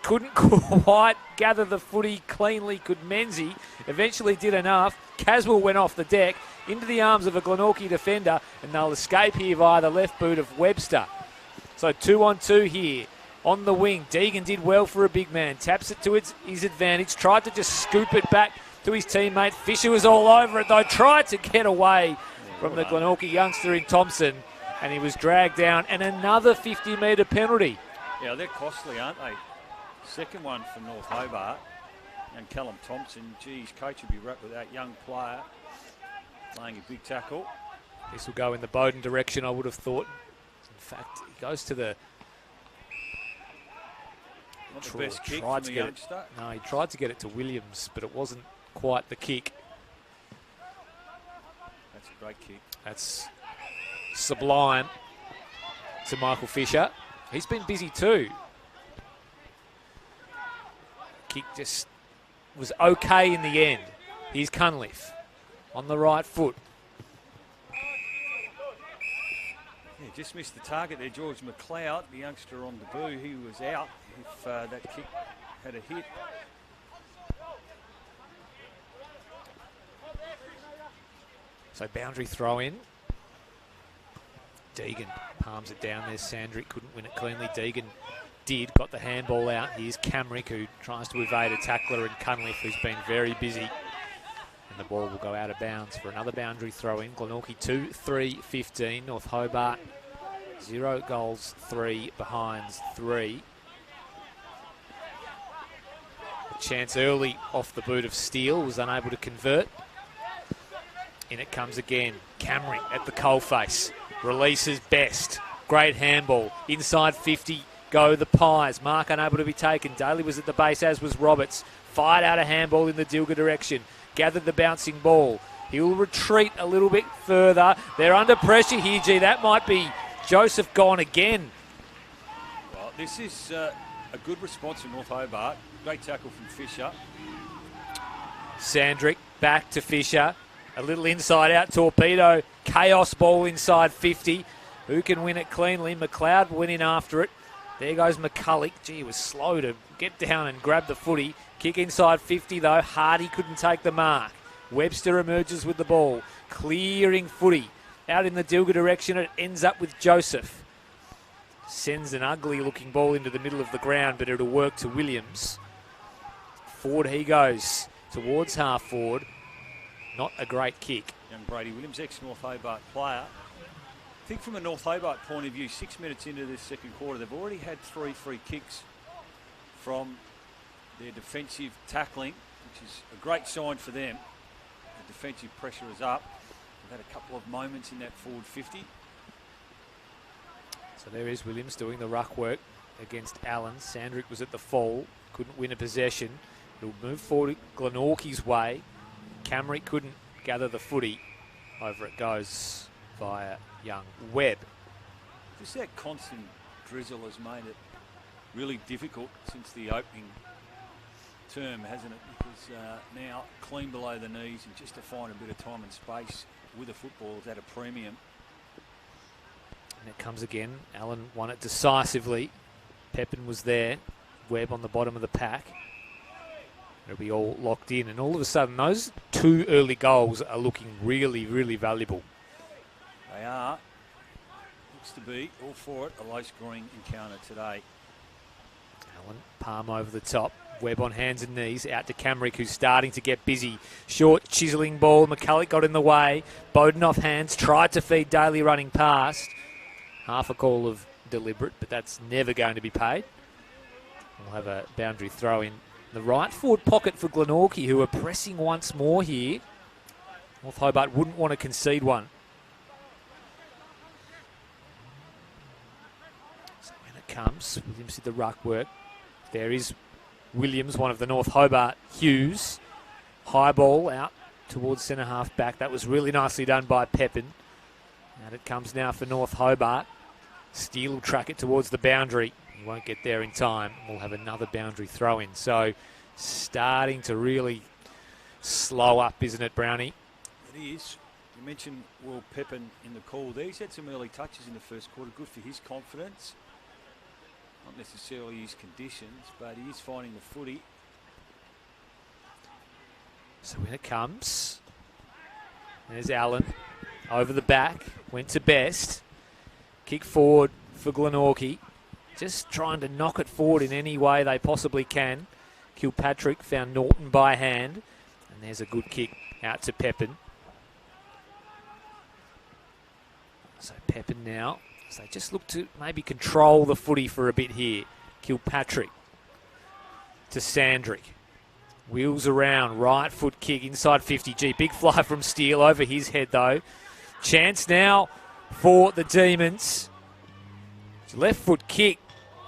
Couldn't quite gather the footy cleanly. Could Menzie. Eventually did enough. Caswell went off the deck into the arms of a Glenorchy defender, and they'll escape here via the left boot of Webster. So 2-on-2 here. On the wing. Deegan did well for a big man. Taps it to his advantage. Tried to just scoop it back to his teammate. Fisher was all over it, though. Tried to get away from the Glenorchy youngster in Thompson, and he was dragged down. And another 50-metre penalty. Yeah, they're costly, aren't they? Second one for North Hobart. And Callum Thompson, geez, coach would be wrapped with that young player playing a big tackle. This will go in the Bowden direction, I would have thought. In fact, he goes to the Not the best kick from the youngster. No, he tried to get it to Williams, but it wasn't quite the kick. That's a great kick. That's sublime to Michael Fisher. He's been busy too. Kick just was okay in the end. Here's Cunliffe on the right foot. Yeah, just missed the target there, George McLeod, the youngster on debut. He was out if that kick had a hit. So boundary throw in. Deegan palms it down there. Sandrick couldn't win it cleanly. Deegan did, got the handball out. Here's Camrick, who tries to evade a tackler, and Cunliffe, who's been very busy. And the ball will go out of bounds for another boundary throw in. Glenorchy 2-3-15. North Hobart 0 goals, 3 behinds, 3. A chance early off the boot of Steele, was unable to convert. In it comes again. Camrick at the coalface. Releases best. Great handball. Inside 50 go the Pies. Mark unable to be taken. Daly was at the base, as was Roberts. Fired out a handball in the Dilger direction. Gathered the bouncing ball. He'll retreat a little bit further. They're under pressure here, G. That might be Joseph gone again. Well, this is a good response from North Hobart. Great tackle from Fisher. Sandrick back to Fisher. A little inside out torpedo. Chaos ball inside 50. Who can win it cleanly? McLeod went in after it. There goes McCulloch. Gee, he was slow to get down and grab the footy. Kick inside 50 though. Hardy couldn't take the mark. Webster emerges with the ball. Clearing footy. Out in the Dilger direction. It ends up with Joseph. Sends an ugly looking ball into the middle of the ground, but it'll work to Williams. Forward he goes. Towards half forward. Not a great kick. Young Brady Williams, ex-North Hobart player. I think from a North Hobart point of view, 6 minutes into this second quarter, they've already had 3 free kicks from their defensive tackling, which is a great sign for them. The defensive pressure is up. They've had a couple of moments in that forward 50. So there is Williams doing the ruck work against Allen. Sandrick was at the fall, couldn't win a possession. It'll move forward Glenorchy's way. Camrick couldn't gather the footy. Over it goes via young Webb. Just that constant drizzle has made it really difficult since the opening term, hasn't it? Because now clean below the knees, and just to find a bit of time and space with a football is at a premium. And it comes again. Allen won it decisively. Pepin was there. Webb on the bottom of the pack. It'll be all locked in, and all of a sudden those 2 early goals are looking really, really valuable. They are. Looks to be, all for it, a low-scoring encounter today. Allen, palm over the top. Webb on hands and knees, out to Camrick, who's starting to get busy. Short, chiselling ball. McCulloch got in the way. Bowden off hands, tried to feed Daly running past. Half a call of deliberate, but that's never going to be paid. We'll have a boundary throw in the right forward pocket for Glenorchy, who are pressing once more here. North Hobart wouldn't want to concede one. So when it comes, Williams did the ruck work. There is Williams, one of the North Hobart Hughes. High ball out towards centre half back. That was really nicely done by Pepin. And it comes now for North Hobart. Steele will track it towards the boundary. He won't get there in time. We'll have another boundary throw in. So starting to really slow up, isn't it, Brownie? It is. You mentioned Will Pepin in the call there. He's had some early touches in the first quarter. Good for his confidence. Not necessarily his conditions, but he is finding the footy. So when it comes, there's Allen. Over the back. Went to Best. Kick forward for Glenorchy. Just trying to knock it forward in any way they possibly can. Kilpatrick found Norton by hand. And there's a good kick out to Pepin. So Pepin now, as they just look to maybe control the footy for a bit here. Kilpatrick to Sandrick. Wheels around, right foot kick inside 50. Gee, big fly from Steele over his head though. Chance now for the Demons. Left foot kick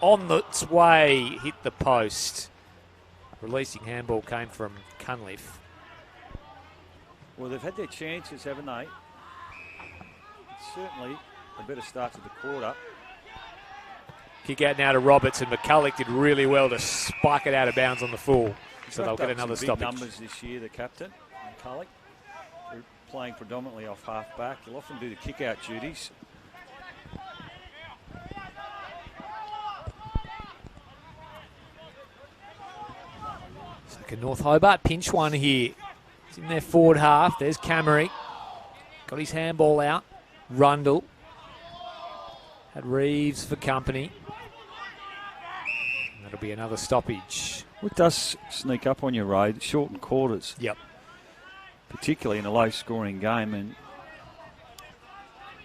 on its way, hit the post. Releasing handball came from Cunliffe. Well, they've had their chances, haven't they? It's certainly a better start to the quarter. Kick out now to Roberts, and McCulloch did really well to spike it out of bounds on the full. So they'll get another stoppage. Big numbers this year, the captain, McCulloch. They're playing predominantly off half-back. He'll often do the kick-out duties. So can North Hobart pinch one here? It's in their forward half. There's Camerick. Got his handball out. Rundle. Had Reeves for company. And that'll be another stoppage. It does sneak up on your road, shortened quarters. Yep. Particularly in a low-scoring game, and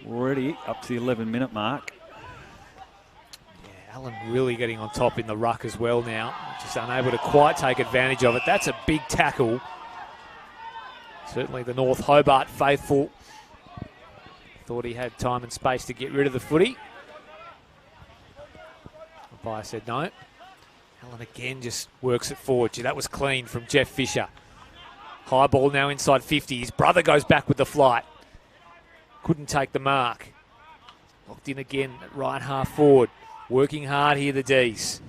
already up to the 11-minute mark. Yeah, Allen really getting on top in the ruck as well now. Just unable to quite take advantage of it. That's a big tackle. Certainly the North Hobart faithful thought he had time and space to get rid of the footy. Umpire said no. Allen again just works it forward. Gee, that was clean from Jeff Fisher. High ball now inside 50. His brother goes back with the flight. Couldn't take the mark. Locked in again at right half forward. Working hard here, the D's.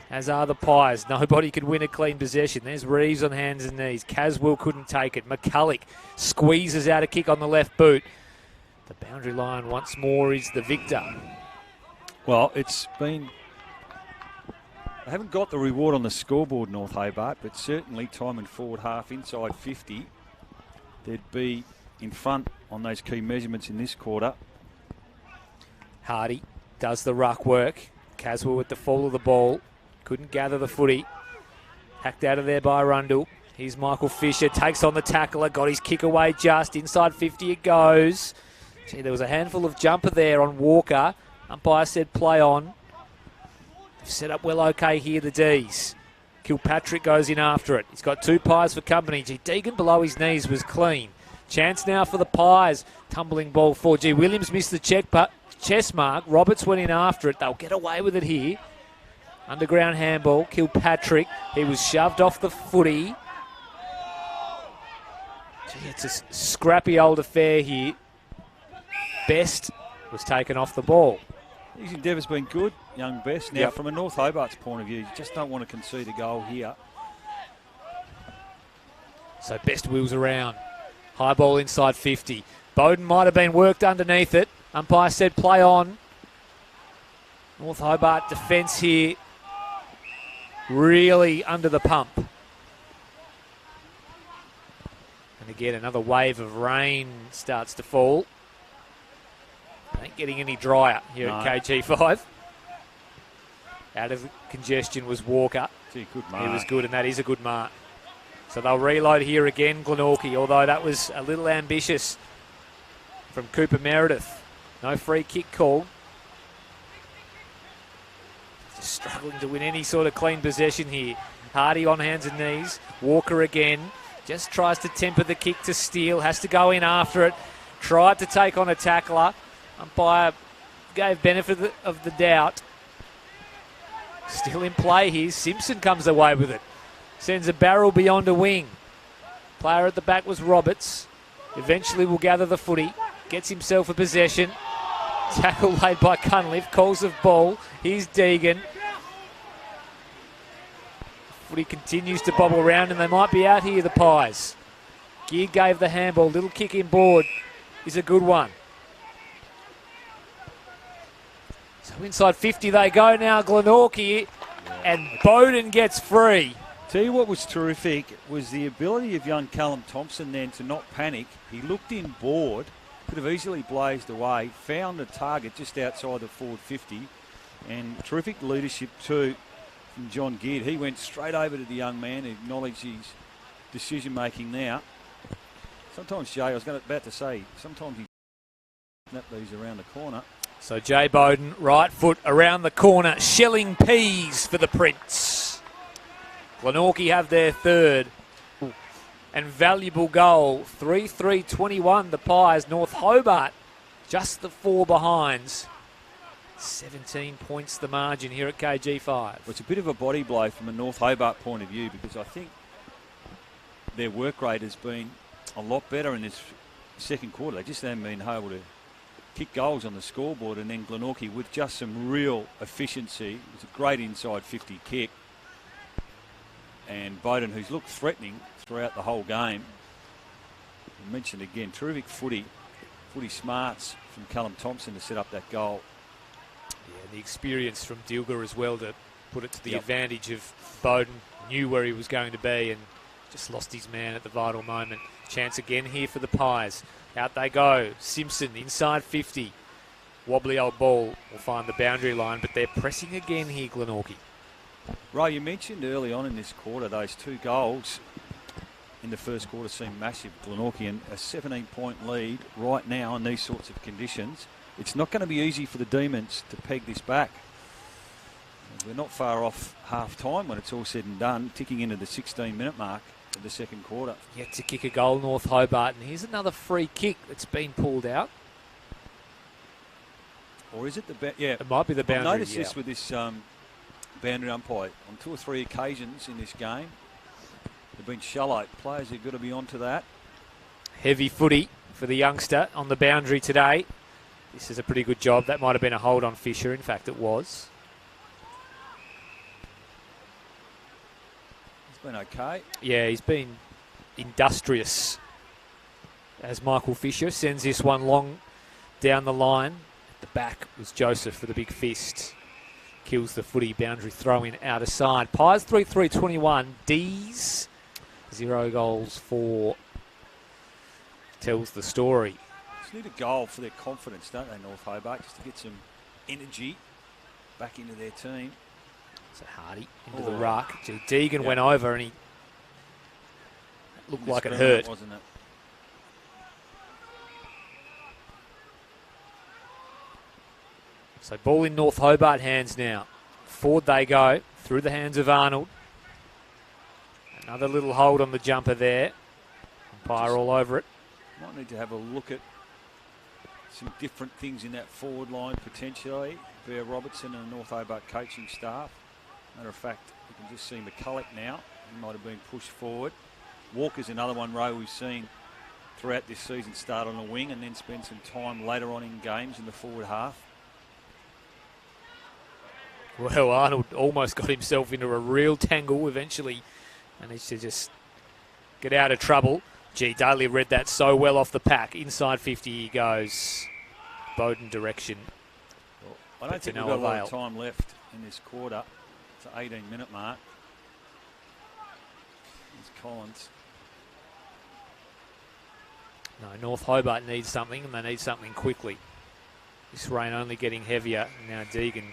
As are the Pies. Nobody could win a clean possession. There's Reeves on hands and knees. Caswell couldn't take it. McCulloch squeezes out a kick on the left boot. The boundary line once more is the victor. Well, it's been... I haven't got the reward on the scoreboard, North Hobart, but certainly time and forward half inside 50. They'd be in front on those key measurements in this quarter. Hardy does the ruck work. Caswell with the fall of the ball. Couldn't gather the footy. Hacked out of there by Rundle. Here's Michael Fisher. Takes on the tackler. Got his kick away just. Inside 50 it goes. Gee, there was a handful of jumper there on Walker. Umpire said play on. They've set up well okay here, the D's. Kilpatrick goes in after it. He's got two Pies for company. Gee, Deegan below his knees was clean. Chance now for the Pies. Tumbling ball forward. Gee, Williams missed the chest mark. Roberts went in after it. They'll get away with it here. Underground handball. Kilpatrick. He was shoved off the footy. Gee, it's a scrappy old affair here. Best was taken off the ball. His endeavour's been good, young Best. Now, from a North Hobart's point of view, you just don't want to concede a goal here. So Best wheels around. High ball inside 50. Bowden might have been worked underneath it. Umpire said play on. North Hobart defence here really under the pump. And again, another wave of rain starts to fall. Ain't getting any drier here at KG5. Out of congestion was Walker. Gee, good mark. He was good, and that is a good mark. So they'll reload here again, Glenorchy, although that was a little ambitious from Cooper Meredith. No free kick called. Just struggling to win any sort of clean possession here. Hardy on hands and knees. Walker again. Just tries to temper the kick to Steele. Has to go in after it. Tried to take on a tackler. Umpire gave benefit of the doubt. Still in play here. Simpson comes away with it. Sends a barrel beyond a wing. Player at the back was Roberts. Eventually will gather the footy. Gets himself a possession. Tackle laid by Cunliffe. Calls of ball. Here's Deegan. Footy continues to bobble around, and they might be out here, the Pies. Gear gave the handball. Little kick inboard is a good one. So inside 50 they go now, Glenorchy, and Bowden gets free. Tell you what was terrific was the ability of young Callum Thompson then to not panic. He looked inboard, could have easily blazed away, found a target just outside the forward 50, and terrific leadership too from John Geard. He went straight over to the young man, acknowledged his decision-making now. Sometimes, Jay, I was about to say, sometimes he snap these around the corner. So Jay Bowden, right foot around the corner, shelling peas for the Prince. Glenorchy have their third and valuable goal. 3-3-21, the Pies. North Hobart, just the four behinds. 17 points the margin here at KG5. Well, it's a bit of a body blow from a North Hobart point of view, because I think their work rate has been a lot better in this second quarter. They just haven't been able to kick goals on the scoreboard, and then Glenorchy with just some real efficiency. It was a great inside 50 kick. And Bowden, who's looked threatening throughout the whole game. I mentioned again, terrific footy smarts from Callum Thompson to set up that goal. Yeah, the experience from Dilger as well to put it to the advantage of Bowden. Knew where he was going to be and just lost his man at the vital moment. Chance again here for the Pies. Out they go. Simpson inside 50. Wobbly old ball will find the boundary line, but they're pressing again here, Glenorchy. Ray, you mentioned early on in this quarter those 2 goals in the first quarter seemed massive. Glenorchy, and a 17-point lead right now in these sorts of conditions. It's not going to be easy for the Demons to peg this back. We're not far off half-time when it's all said and done, ticking into the 16-minute mark of the second quarter. Yet to kick a goal, North Hobart, and here's another free kick that's been pulled out. Or is it it might be the boundary. I've noticed this with this boundary umpire on 2 or 3 occasions in this game. They've been shallow. Players have got to be onto that. Heavy footy for the youngster on the boundary today. This is a pretty good job. That might have been a hold on Fisher. In fact, it was. He's been okay. Yeah, he's been industrious. As Michael Fisher sends this one long down the line. At the back was Joseph for the big fist. Kills the footy. Boundary throw in outer side. Pies 3-3-21. D's 0 goals for. Tells the story. Just need a goal for their confidence, don't they, North Hobart, just to get some energy back into their team. So Hardy into the ruck. Gee, Deegan went over and he looked like it hurt. Wasn't it? So ball in North Hobart hands now. Forward they go through the hands of Arnold. Another little hold on the jumper there. Umpire all over it. Might need to have a look at some different things in that forward line potentially. Bear Robertson and the North Hobart coaching staff. Matter of fact, you can just see McCulloch now. He might have been pushed forward. Walker's another one, Rowe, we've seen throughout this season start on a wing and then spend some time later on in games in the forward half. Well, Arnold almost got himself into a real tangle. Eventually managed to just get out of trouble. Gee, Daly read that so well off the pack. Inside 50 he goes. Bowden direction. Well, I don't think we've got a lot of time left in this quarter. It's an 18-minute mark. There's Collins. No, North Hobart needs something, and they need something quickly. This rain only getting heavier. Now Deegan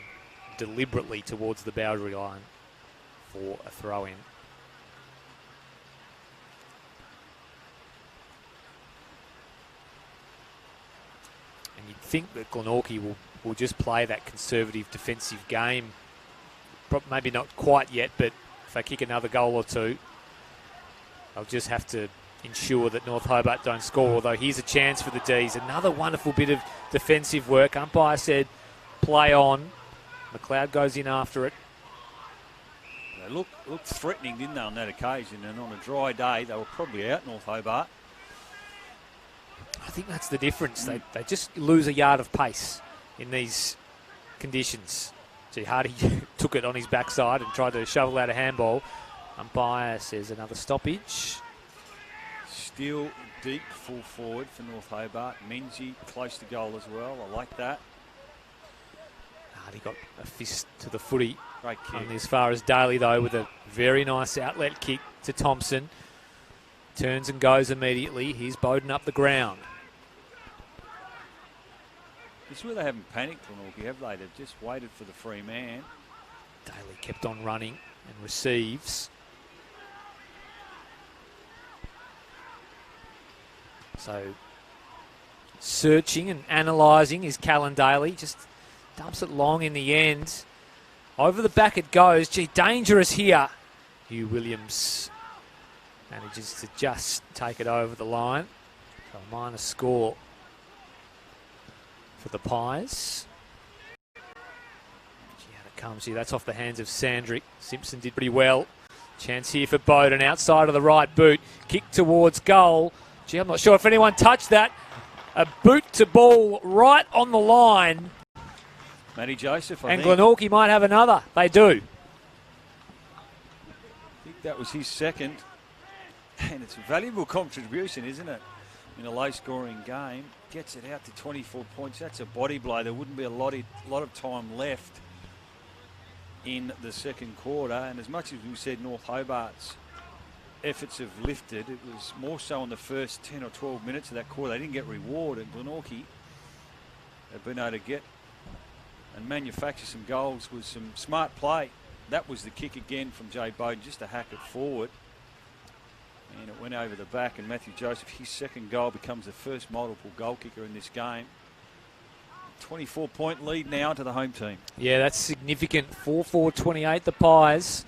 deliberately towards the boundary line for a throw-in. And you'd think that Glenorchy will just play that conservative defensive game. Maybe not quite yet, but if they kick another goal or two, they'll just have to ensure that North Hobart don't score, although here's a chance for the D's. Another wonderful bit of defensive work. Umpire said play on. McLeod goes in after it. They looked threatening, didn't they, on that occasion? And on a dry day, they were probably out, North Hobart. I think that's the difference. They just lose a yard of pace in these conditions. Gee, Hardy took it on his backside and tried to shovel out a handball. Umpire says another stoppage. Still deep full forward for North Hobart. Menzie close to goal as well. I like that. Hardy got a fist to the footy. Great kick. Only as far as Daly, though, with a very nice outlet kick to Thompson. Turns and goes immediately. Here's Bowden up the ground. This is where they haven't panicked, Glenorchy, have they? They've just waited for the free man. Daly kept on running and receives. So searching and analysing is Callan Daly. Just dumps it long in the end. Over the back it goes. Gee, dangerous here. Hugh Williams manages to just take it over the line. So a minor score for the Pies. comes here. That's off the hands of Sandrick. Simpson did pretty well. Chance here for Bowden outside of the right boot. Kick towards goal. Gee, I'm not sure if anyone touched that. A boot to ball right on the line. Matty Joseph, and Glenorchy might have another. They do. I think that was his second. And it's a valuable contribution, isn't it? In a low-scoring game. Gets it out to 24 points. That's a body blow. There wouldn't be a lot of time left in the second quarter. And as much as we said North Hobart's efforts have lifted, it was more so in the first 10 or 12 minutes of that quarter. They didn't get rewarded. Glenorchy have been able to get and manufacture some goals with some smart play. That was the kick again from Jay Bowden, just to hack it forward. And it went over the back, and Matthew Joseph, his second goal, becomes the first multiple goal kicker in this game. 24-point lead now to the home team. Yeah, that's significant. 4-4-28, the Pies.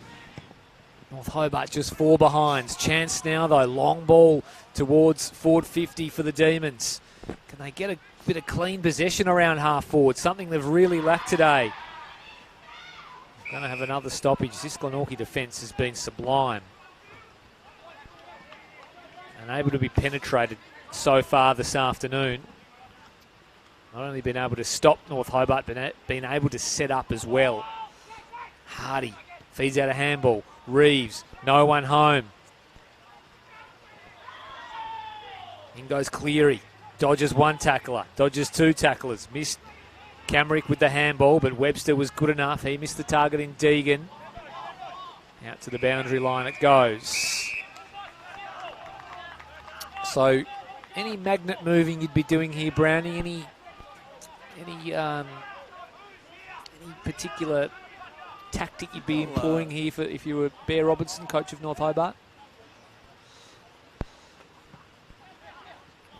North Hobart just 4 behinds. Chance now, though. Long ball towards forward 50 for the Demons. Can they get a bit of clean possession around half forward? Something they've really lacked today. Going to have another stoppage. This Glenorchy defence has been sublime. And able to be penetrated so far this afternoon. Not only been able to stop North Hobart, but been able to set up as well. Hardy feeds out a handball. Reeves, no one home. In goes Cleary. Dodges one tackler, dodges 2 tacklers. Missed Camrick with the handball, but Webster was good enough. He missed the target in Deegan. Out to the boundary line it goes. So, any magnet moving you'd be doing here, Brownie? Any particular tactic you'd be employing here for if you were Bear Robinson, coach of North Hobart?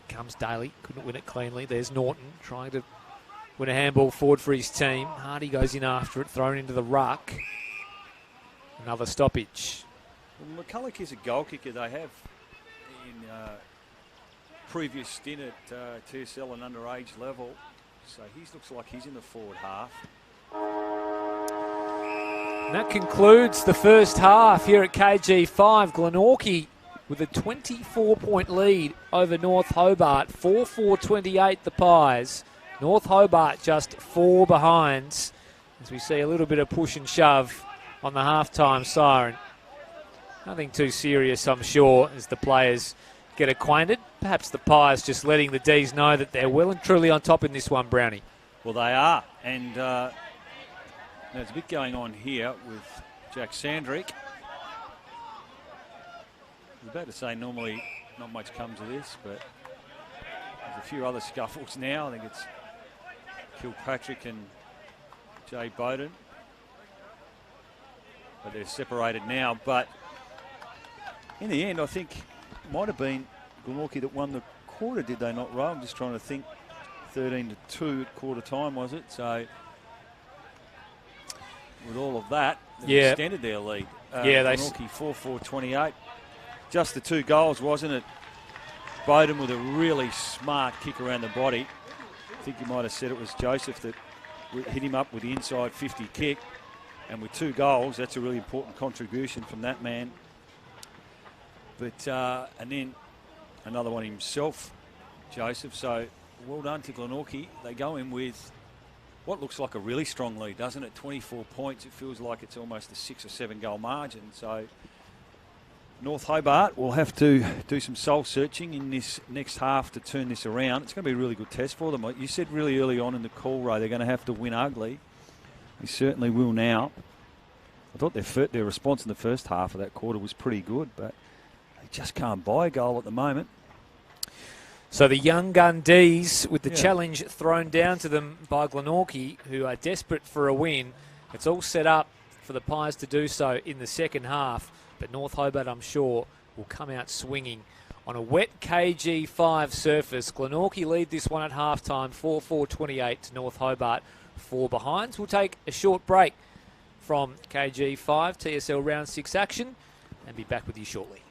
Comes Daly, couldn't win it cleanly. There's Norton trying to win a handball forward for his team. Hardy goes in after it, thrown into the ruck. Another stoppage. Well, McCulloch is a goal kicker. They have in previous stint at TSL and underage level. So he looks like he's in the forward half. And that concludes the first half here at KG5. Glenorchy with a 24-point lead over North Hobart. 4-4-28 the Pies. North Hobart just 4 behinds as we see a little bit of push and shove on the halftime siren. Nothing too serious, I'm sure, as the players get acquainted. Perhaps the Pies just letting the D's know that they're well and truly on top in this one, Brownie. Well, they are. And there's a bit going on here with Jack Sandrick. I was about to say normally not much comes of this, but there's a few other scuffles now. I think it's Kilpatrick and Jay Bowden. But they're separated now. But in the end, I think it might have been Glenorchy that won the quarter, did they not, Ro? I'm just trying to think. 13-2 at quarter time, was it? So with all of that, they extended their lead. Glenorchy 4-4-28. Just the 2 goals, wasn't it? Bowden with a really smart kick around the body. I think you might have said it was Joseph that hit him up with the inside 50 kick. And with 2 goals, that's a really important contribution from that man. But and then another one himself, Joseph. So well done to Glenorchy. They go in with what looks like a really strong lead, doesn't it? 24 points. It feels like it's almost a 6 or 7 goal margin. So North Hobart will have to do some soul searching in this next half to turn this around. It's going to be a really good test for them. You said really early on in the call, Ray, they're going to have to win ugly. They certainly will now. I thought their response in the first half of that quarter was pretty good, but they just can't buy a goal at the moment. So the young gun D's with the challenge thrown down to them by Glenorchy, who are desperate for a win. It's all set up for the Pies to do so in the second half. But North Hobart, I'm sure, will come out swinging on a wet KG5 surface. Glenorchy lead this one at halftime, 4-4-28 to North Hobart, 4 behinds. We'll take a short break from KG5 TSL Round 6 action and be back with you shortly.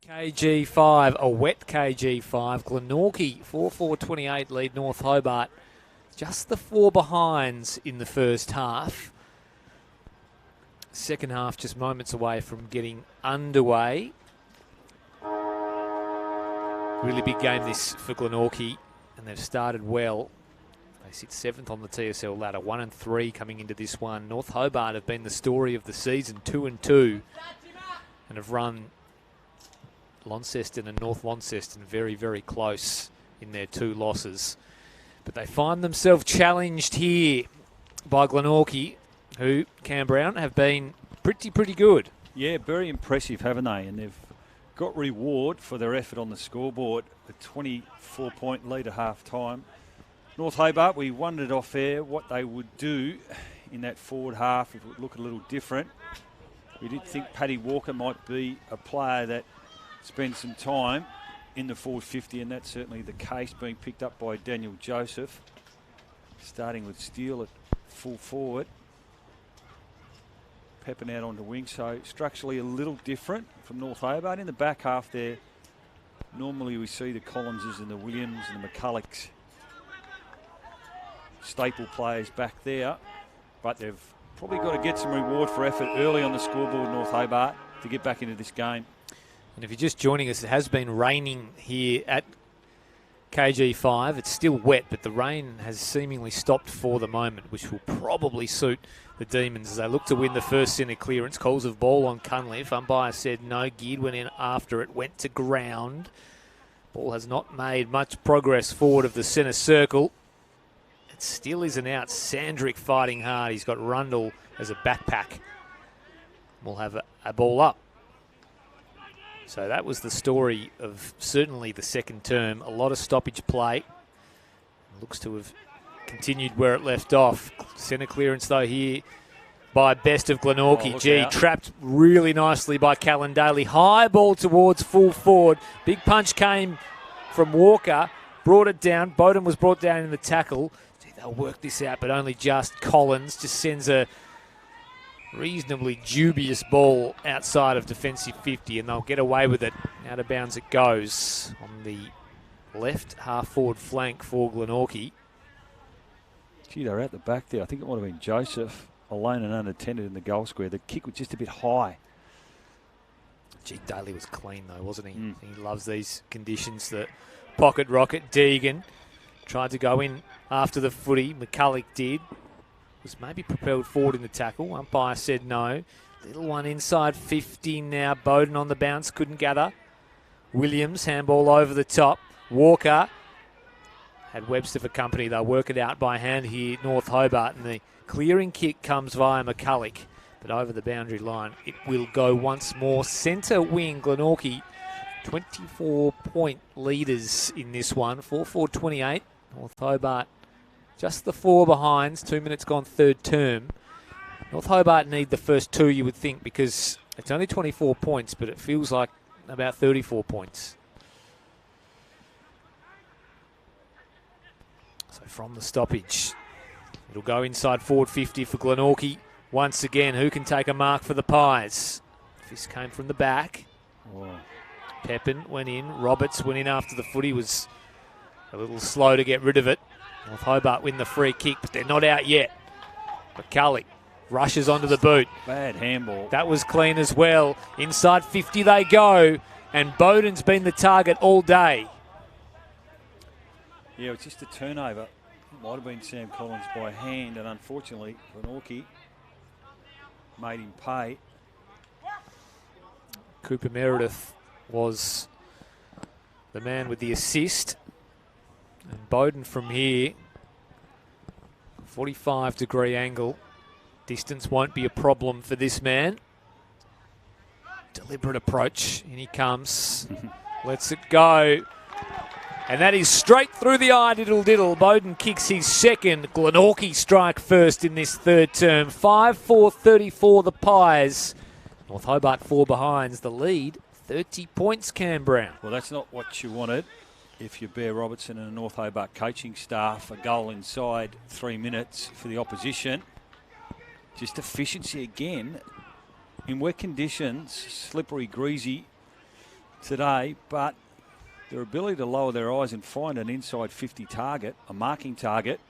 KG5, a wet KG5. Glenorchy, 4-4-28 lead North Hobart. Just the 4 behinds in the first half. Second half just moments away from getting underway. Really big game this for Glenorchy, and they've started well. They sit 7th on the TSL ladder, 1-3 coming into this one. North Hobart have been the story of the season, 2-2, and have run Launceston and North Launceston very, very close in their 2 losses. But they find themselves challenged here by Glenorchy, who, Cam Brown, have been pretty good. Yeah, very impressive, haven't they? And they've got reward for their effort on the scoreboard. A 24-point lead at half-time. North Hobart, we wondered off air what they would do in that forward half, if it would look a little different. We did think Paddy Walker might be a player that spend some time in the forward 50, and that's certainly the case, being picked up by Daniel Joseph. Starting with Steele at full forward. Pepping out onto wing, so structurally a little different from North Hobart. In the back half there, normally we see the Collinses and the Williams and the McCullochs, staple players back there, but they've probably got to get some reward for effort early on the scoreboard, North Hobart, to get back into this game. And if you're just joining us, it has been raining here at KG5. It's still wet, but the rain has seemingly stopped for the moment, which will probably suit the Demons as they look to win the first centre clearance. Calls of ball on Cunliffe. Umpire said no. Geared went in after it, went to ground. Ball has not made much progress forward of the centre circle. It still isn't out. Sandrick fighting hard. He's got Rundle as a backpack. We'll have a ball up. So that was the story of certainly the second term. A lot of stoppage play. Looks to have continued where it left off. Centre clearance though here by Best of Glenorchy. Trapped really nicely by Callan Daly. High ball towards full forward. Big punch came from Walker. Brought it down. Bowden was brought down in the tackle. They'll work this out, but only just. Collins just sends a reasonably dubious ball outside of defensive 50, and they'll get away with it. Out of bounds it goes on the left half-forward flank for Glenorchy. Gee, they're at the back there. I think it might have been Joseph, alone and unattended in the goal square. The kick was just a bit high. Gee, Daly was clean though, wasn't he? He loves these conditions. The pocket rocket, Deegan tried to go in after the footy. McCulloch did. Was maybe propelled forward in the tackle. Umpire said no. Little one inside 50 now. Bowden on the bounce, couldn't gather. Williams, handball over the top. Walker had Webster for company. They'll work it out by hand here, North Hobart. And the clearing kick comes via McCulloch. But over the boundary line, it will go once more. Centre wing, Glenorchy, 24-point leaders in this one. 4-4-28. North Hobart just the 4 behinds, 2 minutes gone third term. North Hobart need the first 2, you would think, because it's only 24 points, but it feels like about 34 points. So from the stoppage, it'll go inside forward 50 for Glenorchy. Once again, who can take a mark for the Pies? This came from the back. Pepin went in. Roberts went in after the footy. Was a little slow to get rid of it. North Hobart win the free kick, but they're not out yet. McCulloch rushes onto the boot. Bad handball. That was clean as well. Inside 50 they go, and Bowden's been the target all day. Yeah, it's just a turnover. It might have been Sam Collins by hand, and unfortunately, Glenorchy made him pay. Cooper Meredith was the man with the assist. And Bowden from here, 45-degree angle. Distance won't be a problem for this man. Deliberate approach. In he comes. Lets it go. And that is straight through the eye, diddle-diddle. Bowden kicks his second. Glenorchy strike first in this third term. 5-4-34 the Pies. North Hobart 4 behinds. The lead, 30 points, Cam Brown. Well, that's not what you wanted. If you're Bear Robertson and a North Hobart coaching staff, a goal inside 3 minutes for the opposition. Just efficiency again. In wet conditions, slippery, greasy, today, but their ability to lower their eyes and find an inside 50 target, a marking target,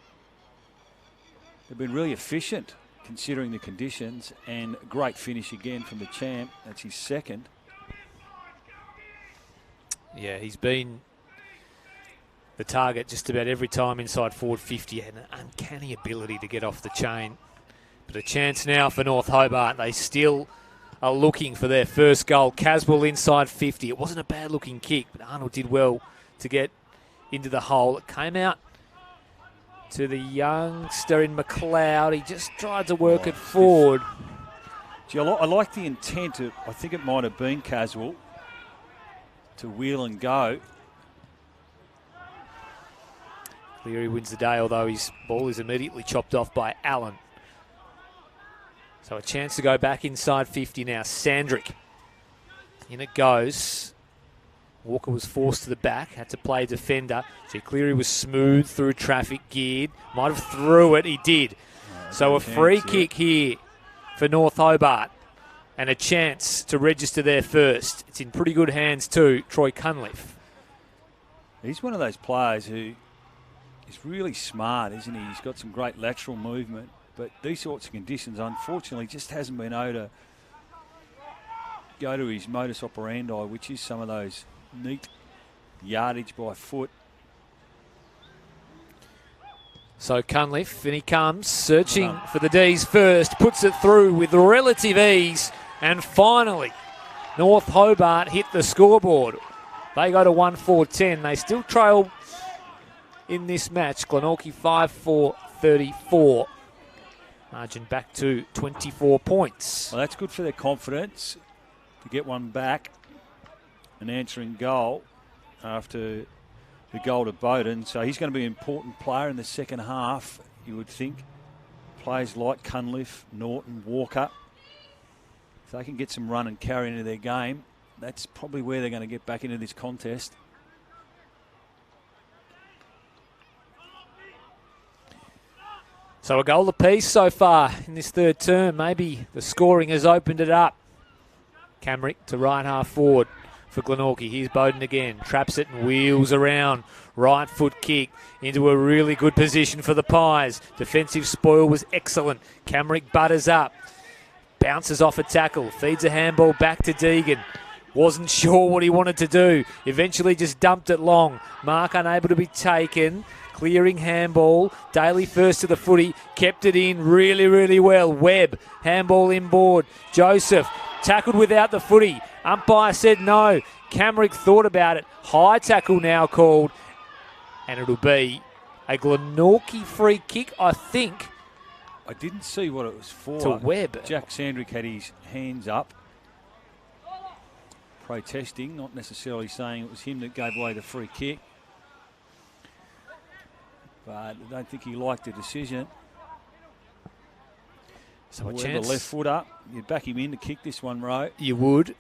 they've been really efficient considering the conditions, and great finish again from the champ. That's his second. Yeah, he's been the target just about every time inside forward 50, and an uncanny ability to get off the chain. But a chance now for North Hobart. They still are looking for their first goal. Caswell inside 50. It wasn't a bad looking kick, but Arnold did well to get into the hole. It came out to the youngster in McLeod. He just tried to work it forward. Gee, I like the intent of, I think it might have been Caswell, to wheel and go. Cleary wins the day, although his ball is immediately chopped off by Allen. So a chance to go back inside 50 now. Sandrick. In it goes. Walker was forced to the back, had to play defender. So Cleary was smooth through traffic, geared. Might have threw it, he did. So a free kick here for North Hobart. And a chance to register there first. It's in pretty good hands too, Troy Cunliffe. He's one of those players who is really smart, isn't he? He's got some great lateral movement. But these sorts of conditions, unfortunately, just hasn't been able to go to his modus operandi, which is some of those neat yardage by foot. So Cunliffe, and he comes, searching for the D's first, puts it through with relative ease, and finally, North Hobart hit the scoreboard. They go to 1-4-10. They still trail in this match. Glenorchy 5-4-34. Margin back to 24 points. Well, that's good for their confidence to get one back, an answering goal after the goal to Bowden. So he's going to be an important player in the second half, you would think. Players like Cunliffe, Norton, Walker. If they can get some run and carry into their game, that's probably where they're going to get back into this contest. So a goal apiece so far in this third term. Maybe the scoring has opened it up. Camrick to right half forward for Glenorchy. Here's Bowden again. Traps it and wheels around. Right foot kick into a really good position for the Pies. Defensive spoil was excellent. Camrick butters up. Bounces off a tackle. Feeds a handball back to Deegan. Wasn't sure what he wanted to do. Eventually just dumped it long. Mark unable to be taken. Clearing handball. Daly first to the footy. Kept it in really, really well. Webb. Handball inboard. Joseph. Tackled without the footy. Umpire said no. Camrick thought about it. High tackle now called. And it'll be a Glenorchy free kick, I think. I didn't see what it was for. To Webb. Jack Sandrick had his hands up, protesting, not necessarily saying it was him that gave away the free kick. But I don't think he liked the decision. So a Webb, chance. the left foot up. You'd back him in to kick this one, Ro. You would.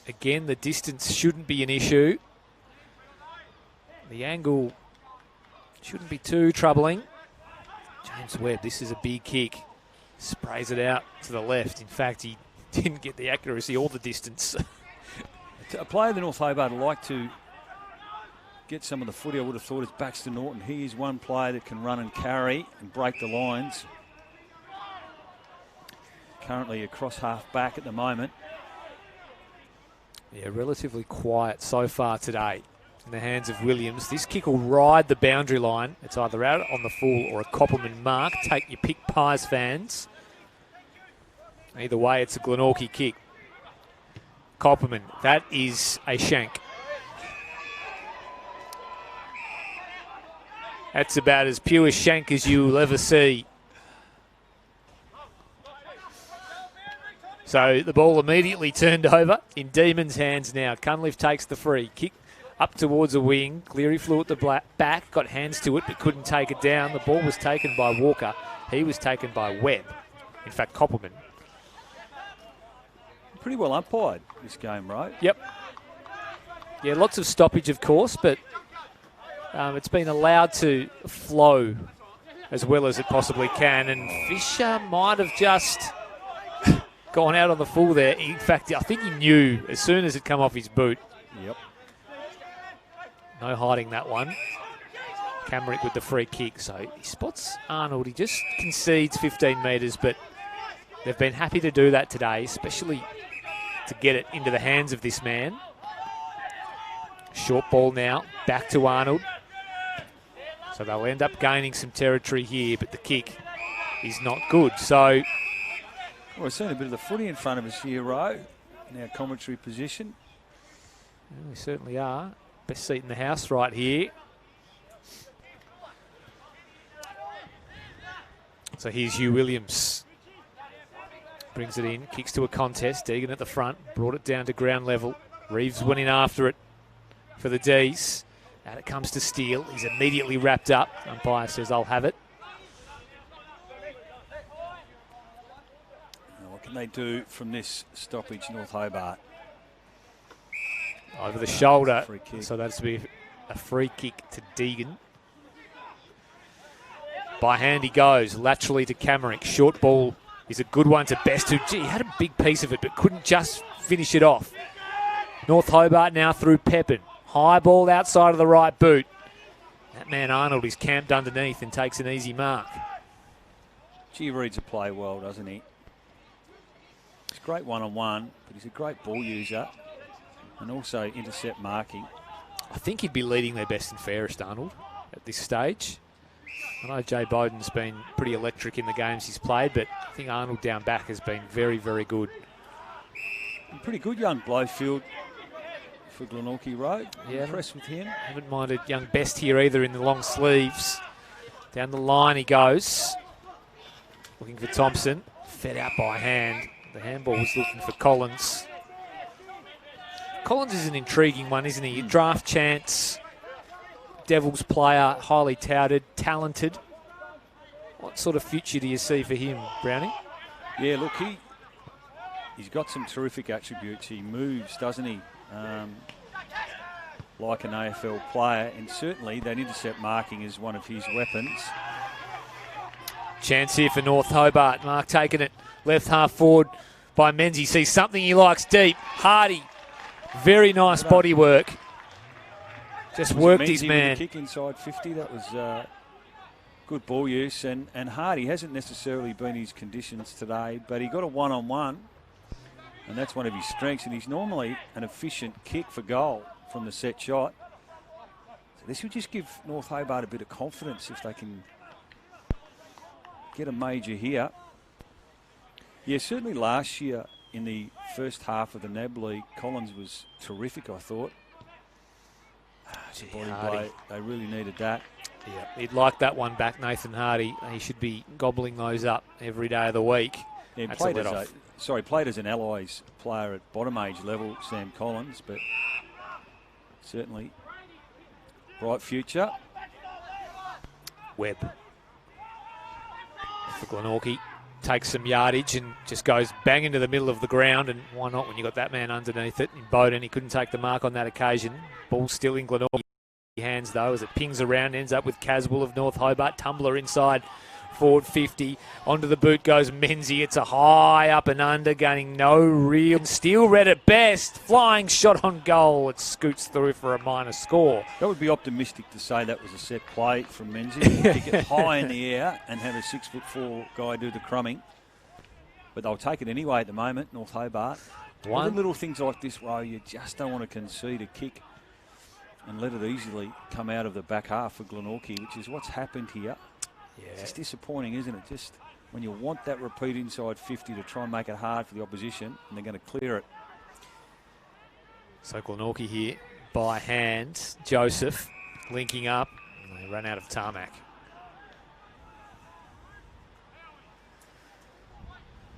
Again, the distance shouldn't be an issue. The angle shouldn't be too troubling. James Webb, this is a big kick. Sprays it out to the left. In fact, he didn't get the accuracy or the distance. A player the North Hobart would like to get some of the footy, I would have thought, is Baxter Norton. He is one player that can run and carry and break the lines. Currently across half back at the moment. Yeah, relatively quiet so far today in the hands of Williams. This kick will ride the boundary line. It's either out on the full or a Koppelman mark. Take your pick, Pies fans. Either way, it's a Glenorchy kick. Koppelman, that is a shank. That's about as pure shank as you'll ever see. So the ball immediately turned over in Demon's hands now. Cunliffe takes the free. Kick up towards a wing. Cleary flew at the back, got hands to it, but couldn't take it down. The ball was taken by Walker. He was taken by Webb. In fact, Koppelman. Pretty well umpired this game, right? Yep. Yeah, lots of stoppage, of course, but it's been allowed to flow as well as it possibly can. And Fisher might have just gone out on the full there. In fact, I think he knew as soon as it come off his boot, Yep. No hiding that one. Camerick with the free kick. So he spots Arnold. He just concedes 15 metres, but they've been happy to do that today, especially to get it into the hands of this man. Short ball now, back to Arnold. So they'll end up gaining some territory here, but the kick is not good. So, well, we're seeing a bit of the footy in front of us here, Ro, in our commentary position. we certainly are. Best seat in the house right here. So here's Hugh Williams. Brings it in, kicks to a contest. Deegan at the front, brought it down to ground level. Reeves went in after it for the D's. Out it comes to Steele. He's immediately wrapped up. Umpire says, I'll have it. Now, what can they do from this stoppage, North Hobart? Over the shoulder. Free kick. So that's to be a free kick to Deegan. By hand he goes, laterally to Camerick. Short ball is a good one to Best, who, gee, had a big piece of it, but couldn't just finish it off. North Hobart now through Pepin. High ball outside of the right boot. That man Arnold is camped underneath and takes an easy mark. Gee, reads a play well, doesn't he? He's great one-on-one, but he's a great ball user and also intercept marking. I think he'd be leading their best and fairest, Arnold, at this stage. I know Jay Bowden's been pretty electric in the games he's played, but I think Arnold down back has been very, very good. Pretty good young Blowfield for Glenorchy Road. Yeah, impressed with him. Haven't minded young Best here either in the long sleeves. Down the line he goes. Looking for Thompson. Fed out by hand. The handball was looking for Collins. Collins is an intriguing one, isn't he? Draft chance. Devils player, highly touted, talented. What sort of future do you see for him, Brownie? Yeah, look, he's got some terrific attributes. He moves, doesn't he? Like an AFL player, and certainly that intercept marking is one of his weapons. Chance here for North Hobart. Mark taking it left half forward by Menzies. Sees something he likes deep. Hardy, very nice body work. Just worked his man. With a kick inside 50, that was good ball use. And Hardy hasn't necessarily been his conditions today, but he got a one-on-one, and that's one of his strengths. And he's normally an efficient kick for goal from the set shot. So this would just give North Hobart a bit of confidence if they can get a major here. Yeah, certainly last year in the first half of the NAB League, Collins was terrific, I thought. Body play, they really needed that. Yeah, he'd like that one back, Nathan Hardy. He should be gobbling those up every day of the week. Yeah, played as an Allies player at bottom age level, Sam Collins, but certainly bright future. Webb for Glenorchy. Takes some yardage and just goes bang into the middle of the ground, and why not when you got that man underneath it? In Bowden, he couldn't take the mark on that occasion. Ball still in Glenorchy hands though as it pings around, ends up with Caswell of North Hobart. Tumbler inside, forward 50. Onto the boot goes Menzie. It's a high up and under, gaining no real. Steele read at Best. Flying shot on goal. It scoots through for a minor score. That would be optimistic to say that was a set play from Menzie. Kick it high in the air and have a 6'4" guy do the crumbing. But they'll take it anyway at the moment, North Hobart. One little things like this, well, you just don't want to concede a kick and let it easily come out of the back half for Glenorchy, which is what's happened here. Yeah. It's disappointing, isn't it? Just when you want that repeat inside 50 to try and make it hard for the opposition, and they're going to clear it. So Glenorchy here by hand. Joseph linking up. And they run out of tarmac.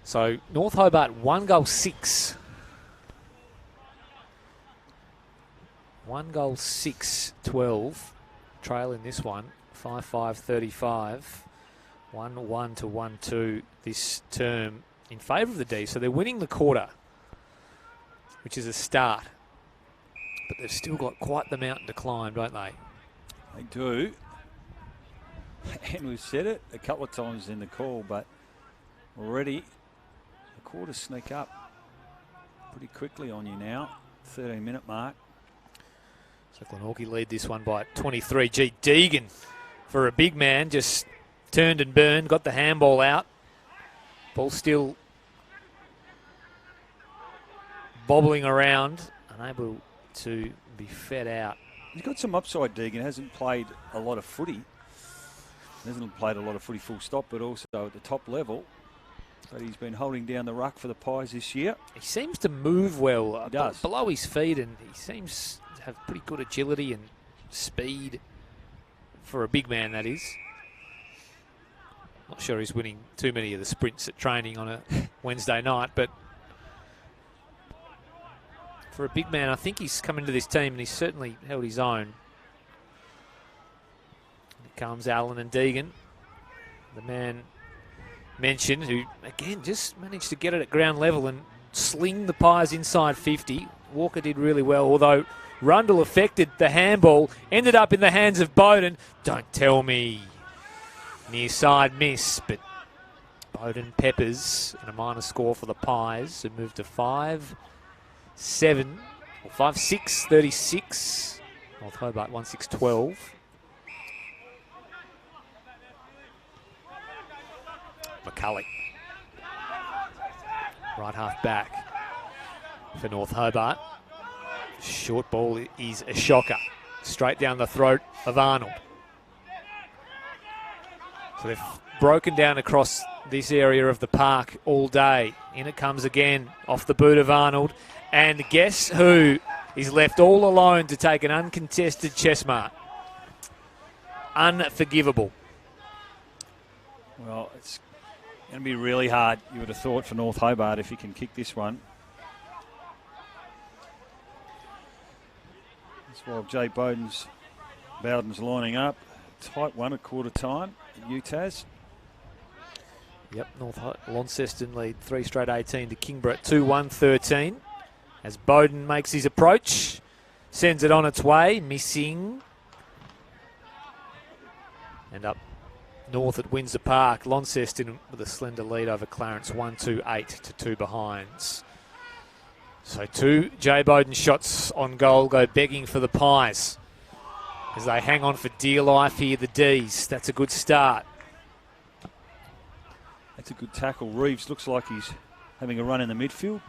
So North Hobart 1 goal 6. 1 goal 6, 12. Trail in this one. 5-5-35. 1-1 to 1-2 this term in favour of the D. So they're winning the quarter, which is a start. But they've still got quite the mountain to climb, don't they? They do. And we've said it a couple of times in the call, but already the quarters sneak up pretty quickly on you now. 13-minute mark. So Glenorchy lead this one by 23. Gee, Deegan, for a big man, just turned and burned, got the handball out. Ball still bobbling around, unable to be fed out. He's got some upside, Deegan. Hasn't played a lot of footy. Hasn't played a lot of footy full stop, but also at the top level. But he's been holding down the ruck for the Pies this year. He seems to move well He does. below his feet, and he seems to have pretty good agility and speed for a big man, that is. Not sure he's winning too many of the sprints at training on a Wednesday night, but for a big man, I think he's come into this team and he's certainly held his own. Here comes Allen and Deegan, the man mentioned, who again just managed to get it at ground level and sling the Pies inside 50. Walker did really well, although Rundle affected the handball, ended up in the hands of Bowden. Don't tell me. Near side miss, but Bowden peppers and a minor score for the Pies, who moved to 5-7 or 5-6, 36. North Hobart 1-6-12. McCulloch, right half back for North Hobart. Short ball is a shocker, straight down the throat of Arnold. So they've broken down across this area of the park all day. In it comes again, off the boot of Arnold. And guess who is left all alone to take an uncontested chess mark? Unforgivable. Well, it's going to be really hard, you would have thought, for North Hobart if he can kick this one. That's while Jay Bowden's lining up. Tight one at quarter time at UTAS. Yep, Launceston lead 3 straight 18 to Kingborough at 2-1-13. As Bowden makes his approach, sends it on its way, missing. And up north at Windsor Park, Launceston with a slender lead over Clarence, 1-2-8 to 2 behinds. So 2 Jay Bowden shots on goal go begging for the Pies as they hang on for dear life here, the D's. That's a good start. That's a good tackle. Reeves looks like he's having a run in the midfield.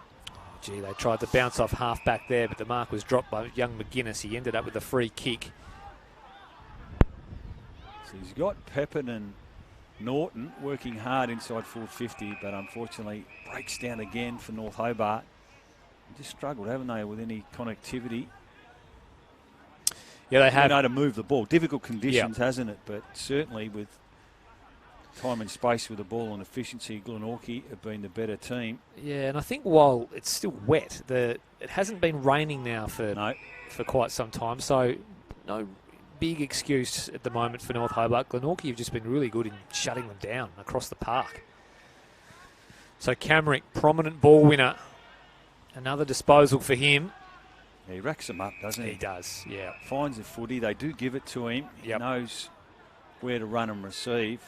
Gee, they tried to bounce off half back there, but the mark was dropped by young McGuinness. He ended up with a free kick. So he's got Pepin and Norton working hard inside 450, but unfortunately breaks down again for North Hobart. Just struggled, haven't they, with any connectivity? Yeah, they have. Been able to move the ball. Difficult conditions, hasn't it? But certainly with time and space with the ball and efficiency, Glenorchy have been the better team. Yeah, and I think while it's still wet, it hasn't been raining now for quite some time, so no big excuse at the moment for North Hobart. Glenorchy have just been really good in shutting them down across the park. So Camrick, prominent ball winner. Another disposal for him. Yeah, he racks them up, doesn't he? He does, yeah. Finds the footy. They do give it to him. He knows where to run and receive.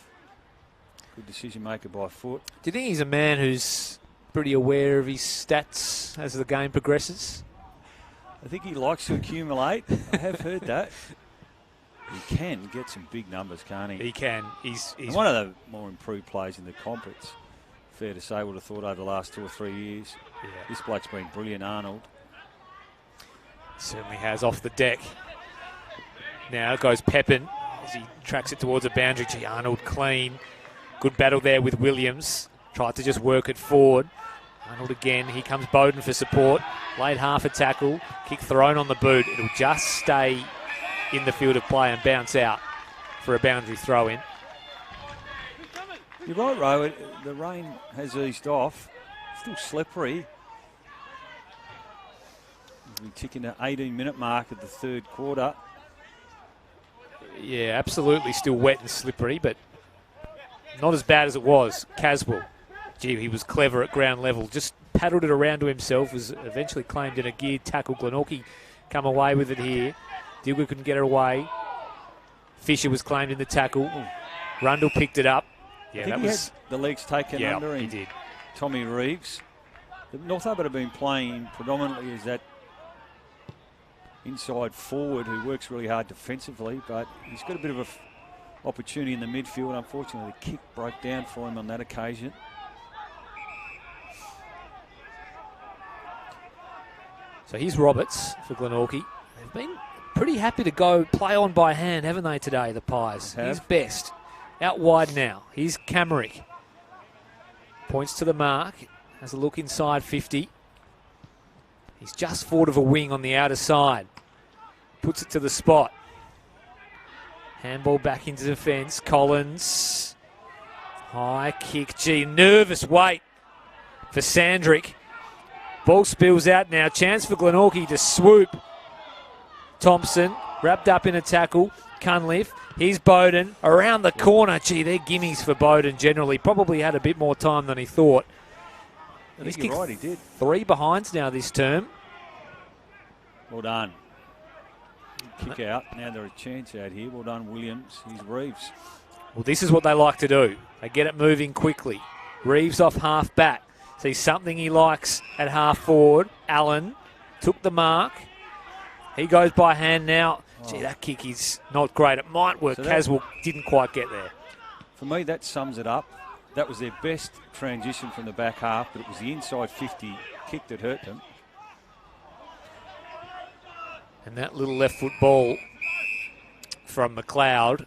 Good decision maker by foot. Do you think he's a man who's pretty aware of his stats as the game progresses? I think he likes to accumulate. I have heard that. He can get some big numbers, can't he? He can. He's one of the more improved players in the comp. It's fair to say, would have thought over the last 2 or 3 years. Yeah. This bloke's been brilliant, Arnold. Certainly has off the deck. Now goes Pepin as he tracks it towards a boundary. Gee, Arnold clean. Good battle there with Williams. Tried to just work it forward. Arnold again. Here comes Bowden for support. Late half a tackle. Kick thrown on the boot. It'll just stay in the field of play and bounce out for a boundary throw in. You're right, Ro. The rain has eased off. Still slippery. We're ticking the 18-minute mark at the third quarter. Yeah, absolutely still wet and slippery, but not as bad as it was. Caswell, gee, he was clever at ground level. Just paddled it around to himself, was eventually claimed in a geared tackle. Glenorchy come away with it here. Dilger couldn't get it away. Fisher was claimed in the tackle. Rundle picked it up. Yeah, that was had the legs taken under him. He did. Tommy Reeves. The North Hobart have been playing predominantly as that inside forward who works really hard defensively, but he's got a bit of an opportunity in the midfield. Unfortunately, the kick broke down for him on that occasion. So here's Roberts for Glenorchy. They've been pretty happy to go play on by hand, haven't they, today, the Pies? Here's Best. Out wide now. Here's Camerick. Points to the mark. Has a look inside 50. He's just forward of a wing on the outer side. Puts it to the spot. Handball back into defence. Collins. High kick. Gee, nervous wait for Sandrick. Ball spills out now. Chance for Glenorchy to swoop. Thompson wrapped up in a tackle. Cunliffe. Here's Bowden around the corner. Gee, they're gimmies for Bowden generally. Probably had a bit more time than he thought. He's kicked right, he did. 3 behinds now this term. Well done. Kick out. Now there's a chance out here. Well done, Williams. Here's Reeves. Well, this is what they like to do. They get it moving quickly. Reeves off half back. See something he likes at half forward. Allen took the mark. He goes by hand now. Gee, that kick is not great. It might work. So Caswell didn't quite get there. For me, that sums it up. That was their best transition from the back half, but it was the inside 50 kick that hurt them. And that little left foot ball from McLeod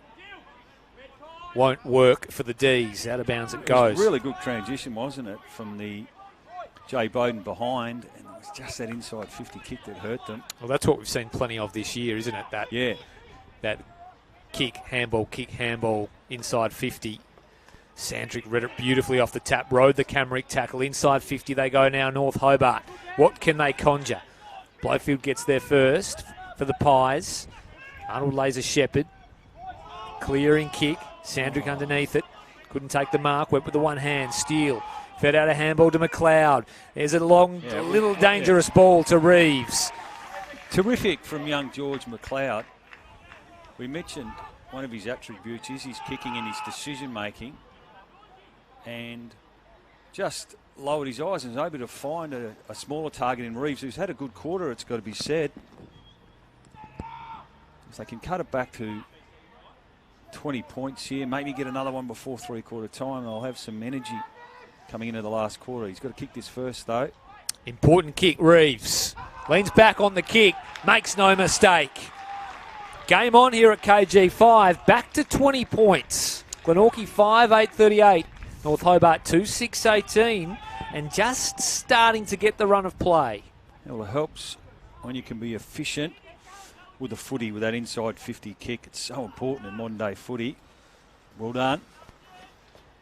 won't work for the D's. Out of bounds it goes. It was a really good transition, wasn't it, from the Jay Bowden behind, and it was just that inside 50 kick that hurt them. Well, that's what we've seen plenty of this year, isn't it? That kick, handball, inside 50. Sandrick read it beautifully off the tap, rode the Camerick tackle. Inside 50 they go now, North Hobart. What can they conjure? Blowfield gets there first for the Pies. Arnold lays a Shepherd. Clearing kick. Sandrick underneath it. Couldn't take the mark. Went with the one hand. Steele. Fed out a handball to McLeod. There's a little dangerous ball to Reeves. Terrific from young George McLeod. We mentioned one of his attributes is his kicking and his decision making. And just lowered his eyes and was able to find a smaller target in Reeves, who's had a good quarter, it's got to be said. If they can cut it back to 20 points here, maybe get another one before three-quarter time, they'll have some energy coming into the last quarter. He's got to kick this first, though. Important kick, Reeves. Leans back on the kick, makes no mistake. Game on here at KG5, back to 20 points. Glenorchy 5-8-38. North Hobart 2-6-18, and just starting to get the run of play. Well, it helps when you can be efficient with the footy with that inside 50 kick. It's so important in modern day footy. Well done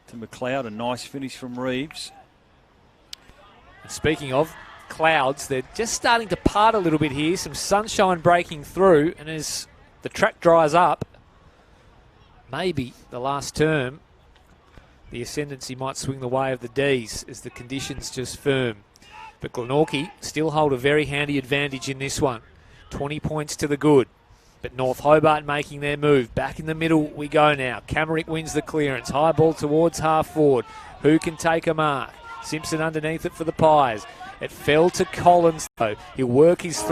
to McLeod. A nice finish from Reeves. And speaking of clouds, they're just starting to part a little bit here. Some sunshine breaking through, and as the track dries up, maybe the last term, the ascendancy might swing the way of the D's as the conditions just firm. But Glenorchy still hold a very handy advantage in this one. 20 points to the good. But North Hobart making their move. Back in the middle we go now. Camerick wins the clearance. High ball towards half forward. Who can take a mark? Simpson underneath it for the Pies. It fell to Collins though. He'll work his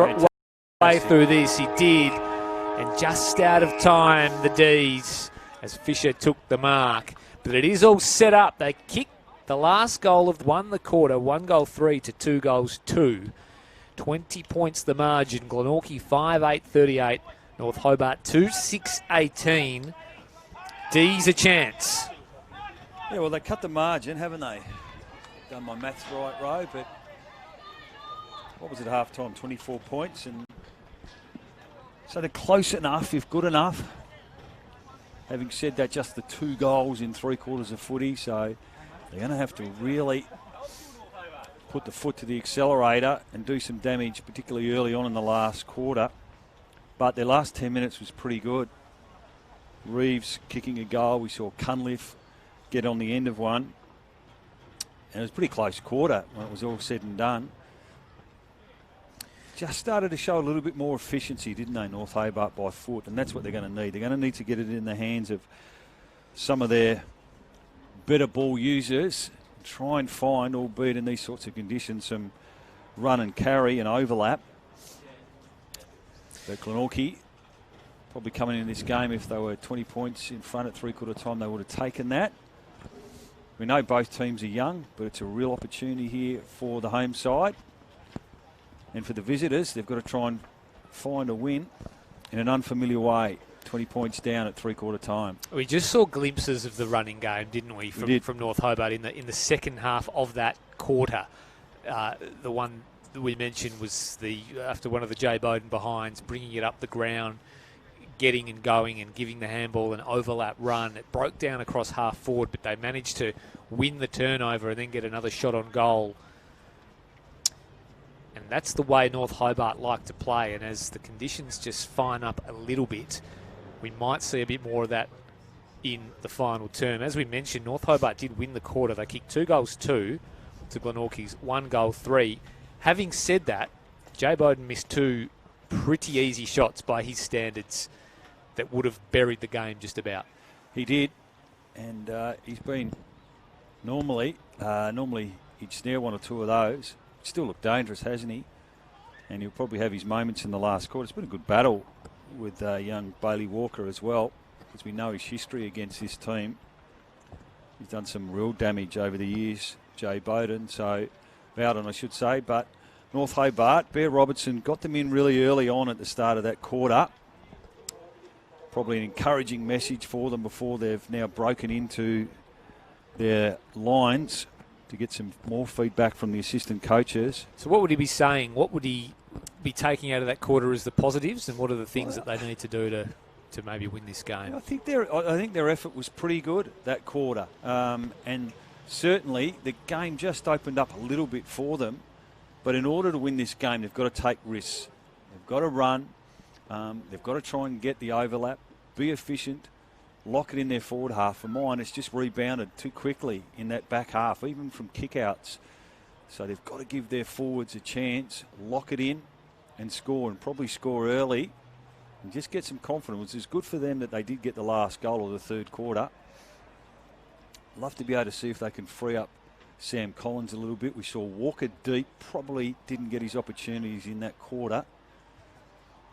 way through this. He did. And just out of time, the D's, as Fisher took the mark. But it is all set up. They kicked the last goal of the quarter, 1 goal 3 to 2 goals 2. 20 points the margin. Glenorchy 5-8-38. North Hobart 2-6-18. D's a chance. Yeah, well, they cut the margin, haven't they? Done my maths right, Ro, but what was it at half time? 24 points. And so they're close enough, if good enough. Having said that, just the 2 goals in 3 quarters of footy, so they're going to have to really put the foot to the accelerator and do some damage, particularly early on in the last quarter. But their last 10 minutes was pretty good. Reeves kicking a goal. We saw Cunliffe get on the end of one. And it was a pretty close quarter when it was all said and done. Just started to show a little bit more efficiency, didn't they, North Hobart by foot? And that's what they're going to need. They're going to need to get it in the hands of some of their better ball users. Try and find, albeit in these sorts of conditions, some run and carry and overlap. But Glenorchy probably coming in this game, if they were 20 points in front at three-quarter time, they would have taken that. We know both teams are young, but it's a real opportunity here for the home side. And for the visitors, they've got to try and find a win in an unfamiliar way. 20 points down at three-quarter time. We just saw glimpses of the running game, didn't we, from North Hobart in the second half of that quarter. The one that we mentioned was after one of the J. Bowden behinds, bringing it up the ground, getting and going and giving the handball an overlap run. It broke down across half forward, but they managed to win the turnover and then get another shot on goal. And that's the way North Hobart like to play. And as the conditions just fine up a little bit, we might see a bit more of that in the final term. As we mentioned, North Hobart did win the quarter. They kicked 2-2 to Glenorchy's 1-3. Having said that, J. Bowden missed 2 pretty easy shots by his standards that would have buried the game just about. He did, and he's been normally he'd snare 1 or 2 of those. Still looked dangerous, hasn't he? And he'll probably have his moments in the last quarter. It's been a good battle with young Bailey Walker as well, because we know his history against this team. He's done some real damage over the years, J. Bowden, Bowden I should say, but North Hobart, Bear Robertson got them in really early on at the start of that quarter. Probably an encouraging message for them before they've now broken into their lines to get some more feedback from the assistant coaches. So what would he be saying? What would he be taking out of that quarter as the positives, and what are the things that they need to do to maybe win this game? I think their effort was pretty good that quarter, and certainly the game just opened up a little bit for them. But in order to win this game, they've got to take risks. They've got to run. They've got to try and get the overlap, be efficient, lock it in their forward half. For mine, it's just rebounded too quickly in that back half, even from kickouts. So they've got to give their forwards a chance, lock it in and score, and probably score early and just get some confidence. It's good for them that they did get the last goal of the third quarter. Love to be able to see if they can free up Sam Collins a little bit. We saw Walker deep, probably didn't get his opportunities in that quarter.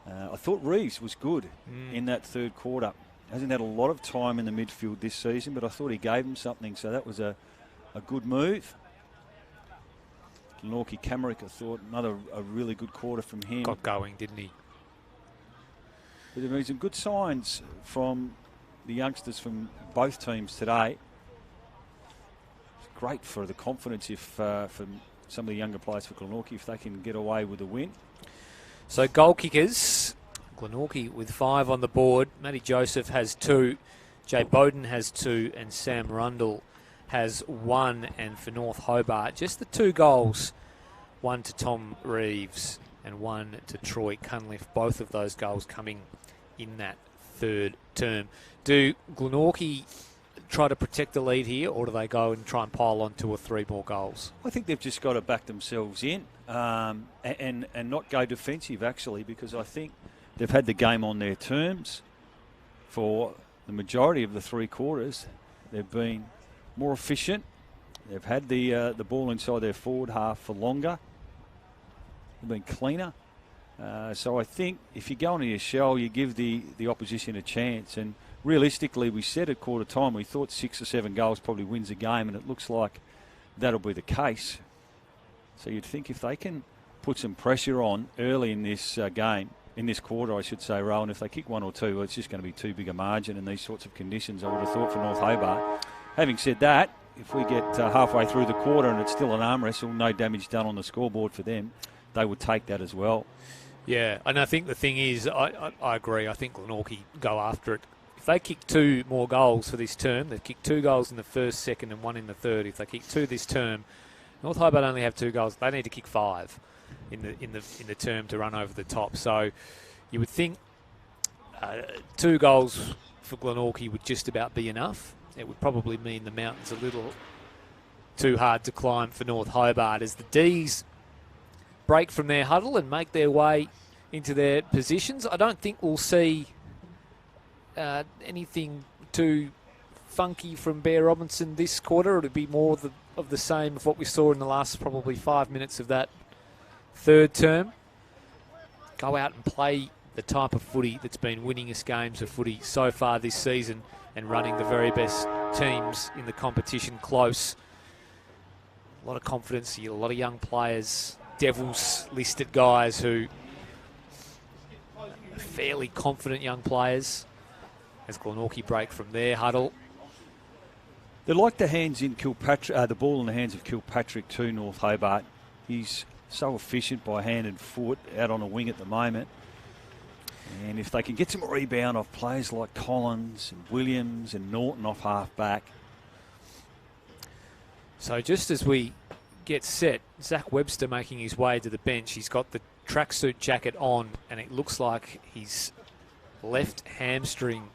I thought Reeves was good in that third quarter. Hasn't had a lot of time in the midfield this season, but I thought he gave him something, so that was a good move. Glenorchy Camerick, I thought, a really good quarter from him. Got going, didn't he? But there have been some good signs from the youngsters from both teams today. It's great for the confidence for some of the younger players for Glenorchy if they can get away with a win. So goal kickers, Glenorchy with 5 on the board. Matty Joseph has 2, Jay Bowden has 2, and Sam Rundle has 1. And for North Hobart, just the 2 goals, 1 to Tom Reeves and 1 to Troy Cunliffe. Both of those goals coming in that third term. Do Glenorchy try to protect the lead here, or do they go and try and pile on 2 or 3 more goals? I think they've just got to back themselves in and not go defensive, actually, because I think they've had the game on their terms for the majority of the 3 quarters. They've been more efficient. They've had the ball inside their forward half for longer. They've been cleaner. So I think if you go into your shell, you give the opposition a chance. And realistically, we said at quarter time, we thought 6 or 7 goals probably wins a game, and it looks like that'll be the case. So you'd think if they can put some pressure on early in this game, in this quarter, I should say, Rowan, if they kick 1 or 2, well, it's just going to be too big a margin in these sorts of conditions, I would have thought, for North Hobart. Having said that, if we get halfway through the quarter and it's still an arm wrestle, no damage done on the scoreboard for them, they would take that as well. Yeah, and I think the thing is, I agree. I think Glenorchy go after it. If they kick 2 more goals for this term, they've kicked 2 goals in the first, second, and 1 in the third. If they kick 2 this term, North Hobart only have 2 goals. They need to kick 5 in the term to run over the top. So you would think 2 goals for Glenorchy would just about be enough. It would probably mean the mountain's a little too hard to climb for North Hobart as the D's break from their huddle and make their way into their positions. I don't think we'll see anything too funky from Bear Robinson this quarter. It'll be more of the same of what we saw in the last probably 5 minutes of that third term. Go out and play the type of footy that's been winning us games of footy so far this season and running the very best teams in the competition close. A lot of confidence, a lot of young players, Devils listed guys who are fairly confident young players as Glenorchy break from their huddle. They like the hands in Kilpatrick, the ball in the hands of Kilpatrick too, North Hobart. He's so efficient by hand and foot out on a wing at the moment. And if they can get some rebound off players like Collins and Williams and Norton off half back. So just as we get set, Zach Webster making his way to the bench. He's got the tracksuit jacket on and it looks like his left hamstring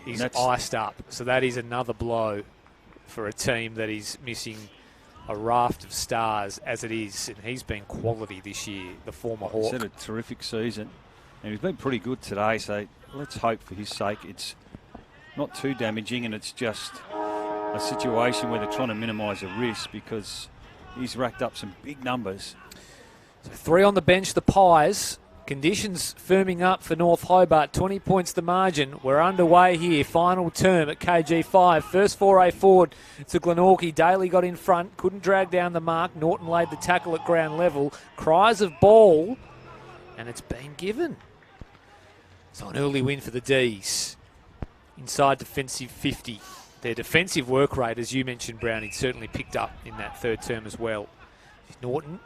is iced up. So that is another blow for a team that is missing a raft of stars as it is. And he's been quality this year, the former Hawk. He's had a terrific season. And he's been pretty good today, so let's hope for his sake it's not too damaging and it's just a situation where they're trying to minimise the risk, because he's racked up some big numbers. So 3 on the bench, the Pies. Conditions firming up for North Hobart. 20 points the margin. We're underway here. Final term at KG5. First foray forward to Glenorchy. Daly got in front. Couldn't drag down the mark. Norton laid the tackle at ground level. Cries of ball. And it's been given. So an early win for the D's. Inside defensive 50. Their defensive work rate, as you mentioned, Brownie, certainly picked up in that third term as well. Norton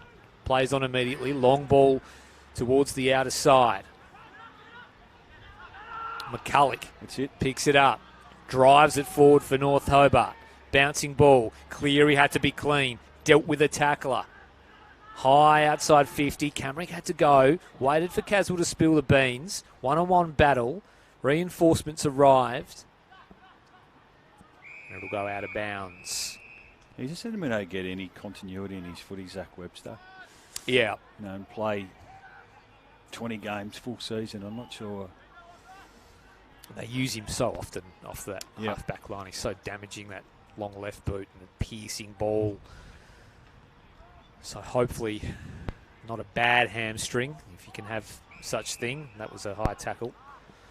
plays on immediately. Long ball towards the outer side. McCulloch picks it up. Drives it forward for North Hobart. Bouncing ball. Cleary had to be clean. Dealt with a tackler. High outside 50. Camrick had to go. Waited for Caswell to spill the beans. One-on-one battle. Reinforcements arrived. And it'll go out of bounds. He just said, don't get any continuity in his footy, Zach Webster. Yeah. And play 20 games full season. I'm not sure. They use him so often off that half-back line. He's so damaging, that long left boot and the piercing ball. So hopefully not a bad hamstring, if you can have such thing. That was a high tackle.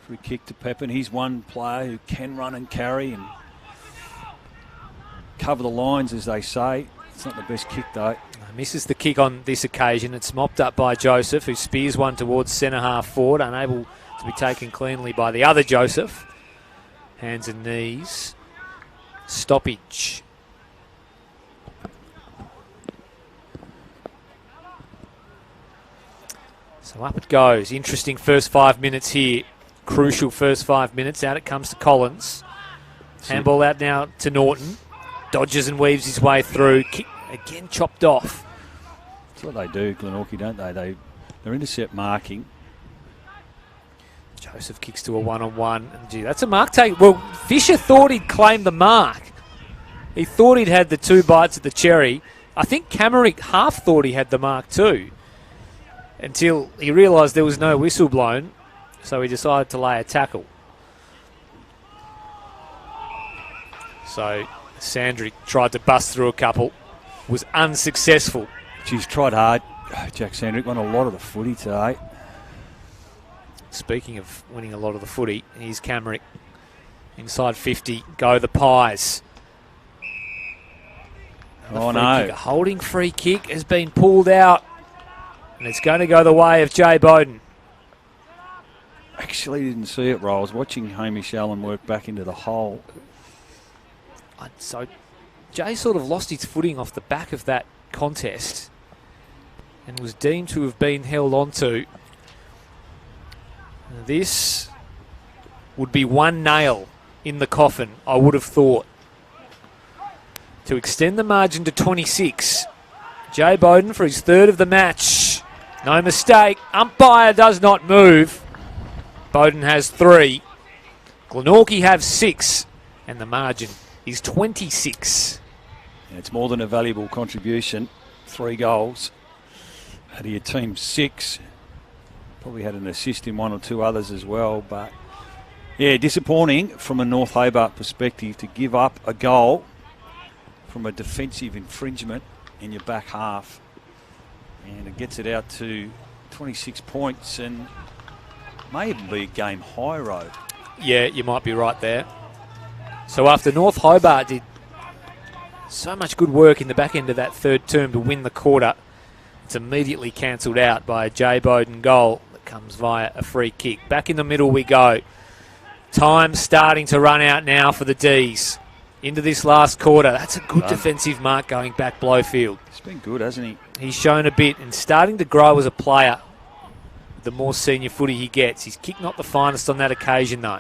Free kick to Pepin. He's one player who can run and carry and cover the lines, as they say. It's not the best kick, though. Misses the kick on this occasion. It's mopped up by Joseph, who spears one towards centre half forward, unable to be taken cleanly by the other Joseph. Hands and knees. Stoppage. So up it goes. Interesting first 5 minutes here. Crucial first 5 minutes. Out it comes to Collins. Handball out now to Norton. Dodges and weaves his way through. Kick again chopped off. That's what they do, Glenorchy, don't they? They're intercept marking. Joseph kicks to a one-on-one. And gee, that's a mark take. Well, Fisher thought he'd claimed the mark. He thought he'd had the 2 bites at the cherry. I think Camerick half thought he had the mark too, until he realised there was no whistle blown, so he decided to lay a tackle. So Sandrick tried to bust through a couple, was unsuccessful. She's tried hard. Jack Sandrick won a lot of the footy today. Speaking of winning a lot of the footy, here's Camerick. Inside 50, go the Pies. Oh no. A holding free kick has been pulled out. And it's going to go the way of Jay Bowden. Actually didn't see it, Roll. I was watching Hamish Allen work back into the hole. So Jay sort of lost his footing off the back of that contest and was deemed to have been held onto. This would be one nail in the coffin, I would have thought, to extend the margin to 26. Jay Bowden for his third of the match. No mistake. Umpire does not move. Bowden has 3. Glenorchy have 6. And the margin is 26. And it's more than a valuable contribution. 3 goals. Out of your team 6. Probably had an assist in 1 or 2 others as well. But yeah, disappointing from a North Hobart perspective to give up a goal from a defensive infringement in your back half. And it gets it out to 26 points, and May even be a game high, Road. Yeah, you might be right there. So after North Hobart did so much good work in the back end of that third term to win the quarter, it's immediately cancelled out by a J. Bowden goal that comes via a free kick. Back in the middle we go. Time starting to run out now for the D's. Into this last quarter. That's a good defensive mark going back Blowfield. He's been good, hasn't he? He's shown a bit and starting to grow as a player the more senior footy he gets. His kick not the finest on that occasion though.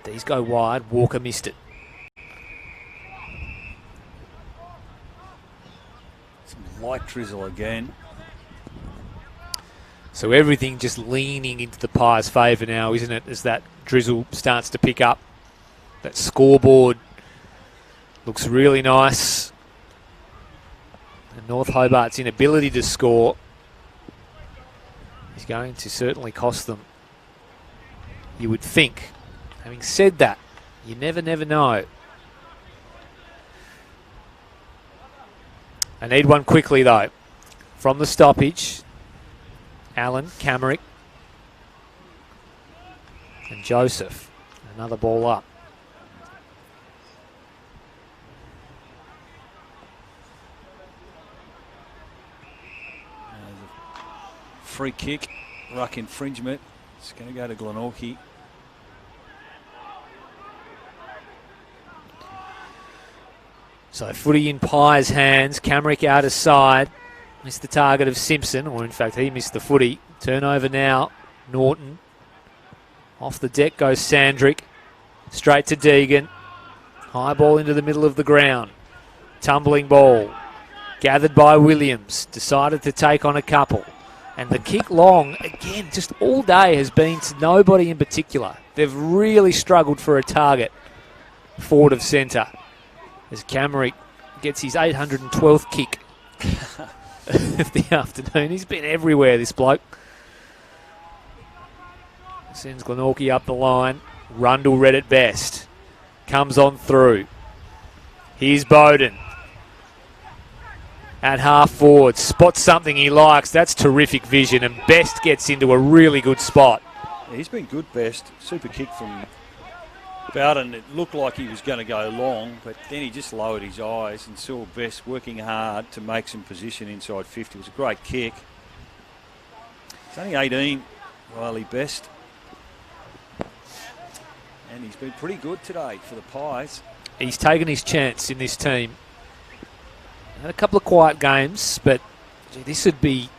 These go wide. Walker missed it. Some light drizzle again. So everything just leaning into the Pies' favour now, isn't it, as that drizzle starts to pick up. That scoreboard looks really nice. And North Hobart's inability to score is going to certainly cost them, you would think. Having said that, you never know. I need one quickly though. From the stoppage, Allen, Camerick and Joseph. Another ball up. Free kick, ruck infringement. It's going to go to Glenorchy. So footy in Pye's hands. Camerick out of side. Missed the target of Simpson, or in fact he missed the footy. Turnover now. Norton. Off the deck goes Sandrick. Straight to Deegan. High ball into the middle of the ground. Tumbling ball. Gathered by Williams. Decided to take on a couple. And the kick long, again, just all day has been to nobody in particular. They've really struggled for a target forward of centre. As Camerick gets his 812th kick of the afternoon. He's been everywhere, this bloke. Sends Glenorchy up the line. Rundle read at best. Comes on through. Here's Bowden. At half forward, spots something he likes. That's terrific vision, and Best gets into a really good spot. Yeah, he's been good, Best. Super kick from Bowden. It looked like he was going to go long, but then he just lowered his eyes and saw Best working hard to make some position inside 50. It was a great kick. He's only 18, Riley Best. And he's been pretty good today for the Pies. He's taken his chance in this team. Had a couple of quiet games, but gee, this would be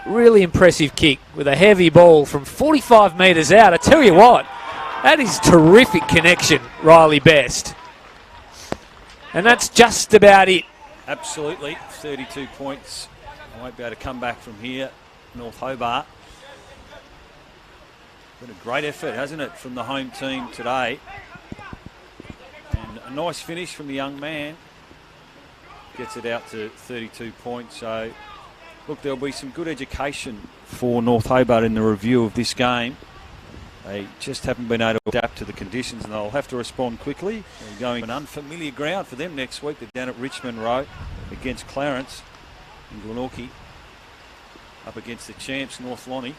really impressive kick with a heavy ball from 45 metres out. I tell you what, that is terrific connection, Riley Best. And that's just about it. Absolutely, 32 points. I won't be able to come back from here, North Hobart. Been a great effort, hasn't it, from the home team today. And a nice finish from the young man. Gets it out to 32 points. So, look, there'll be some good education for North Hobart in the review of this game. They just haven't been able to adapt to the conditions, and they'll have to respond quickly. They're going an unfamiliar ground for them next week. They're down at Richmond Road against Clarence and Glenorchy. Up against the champs, North Lonnie.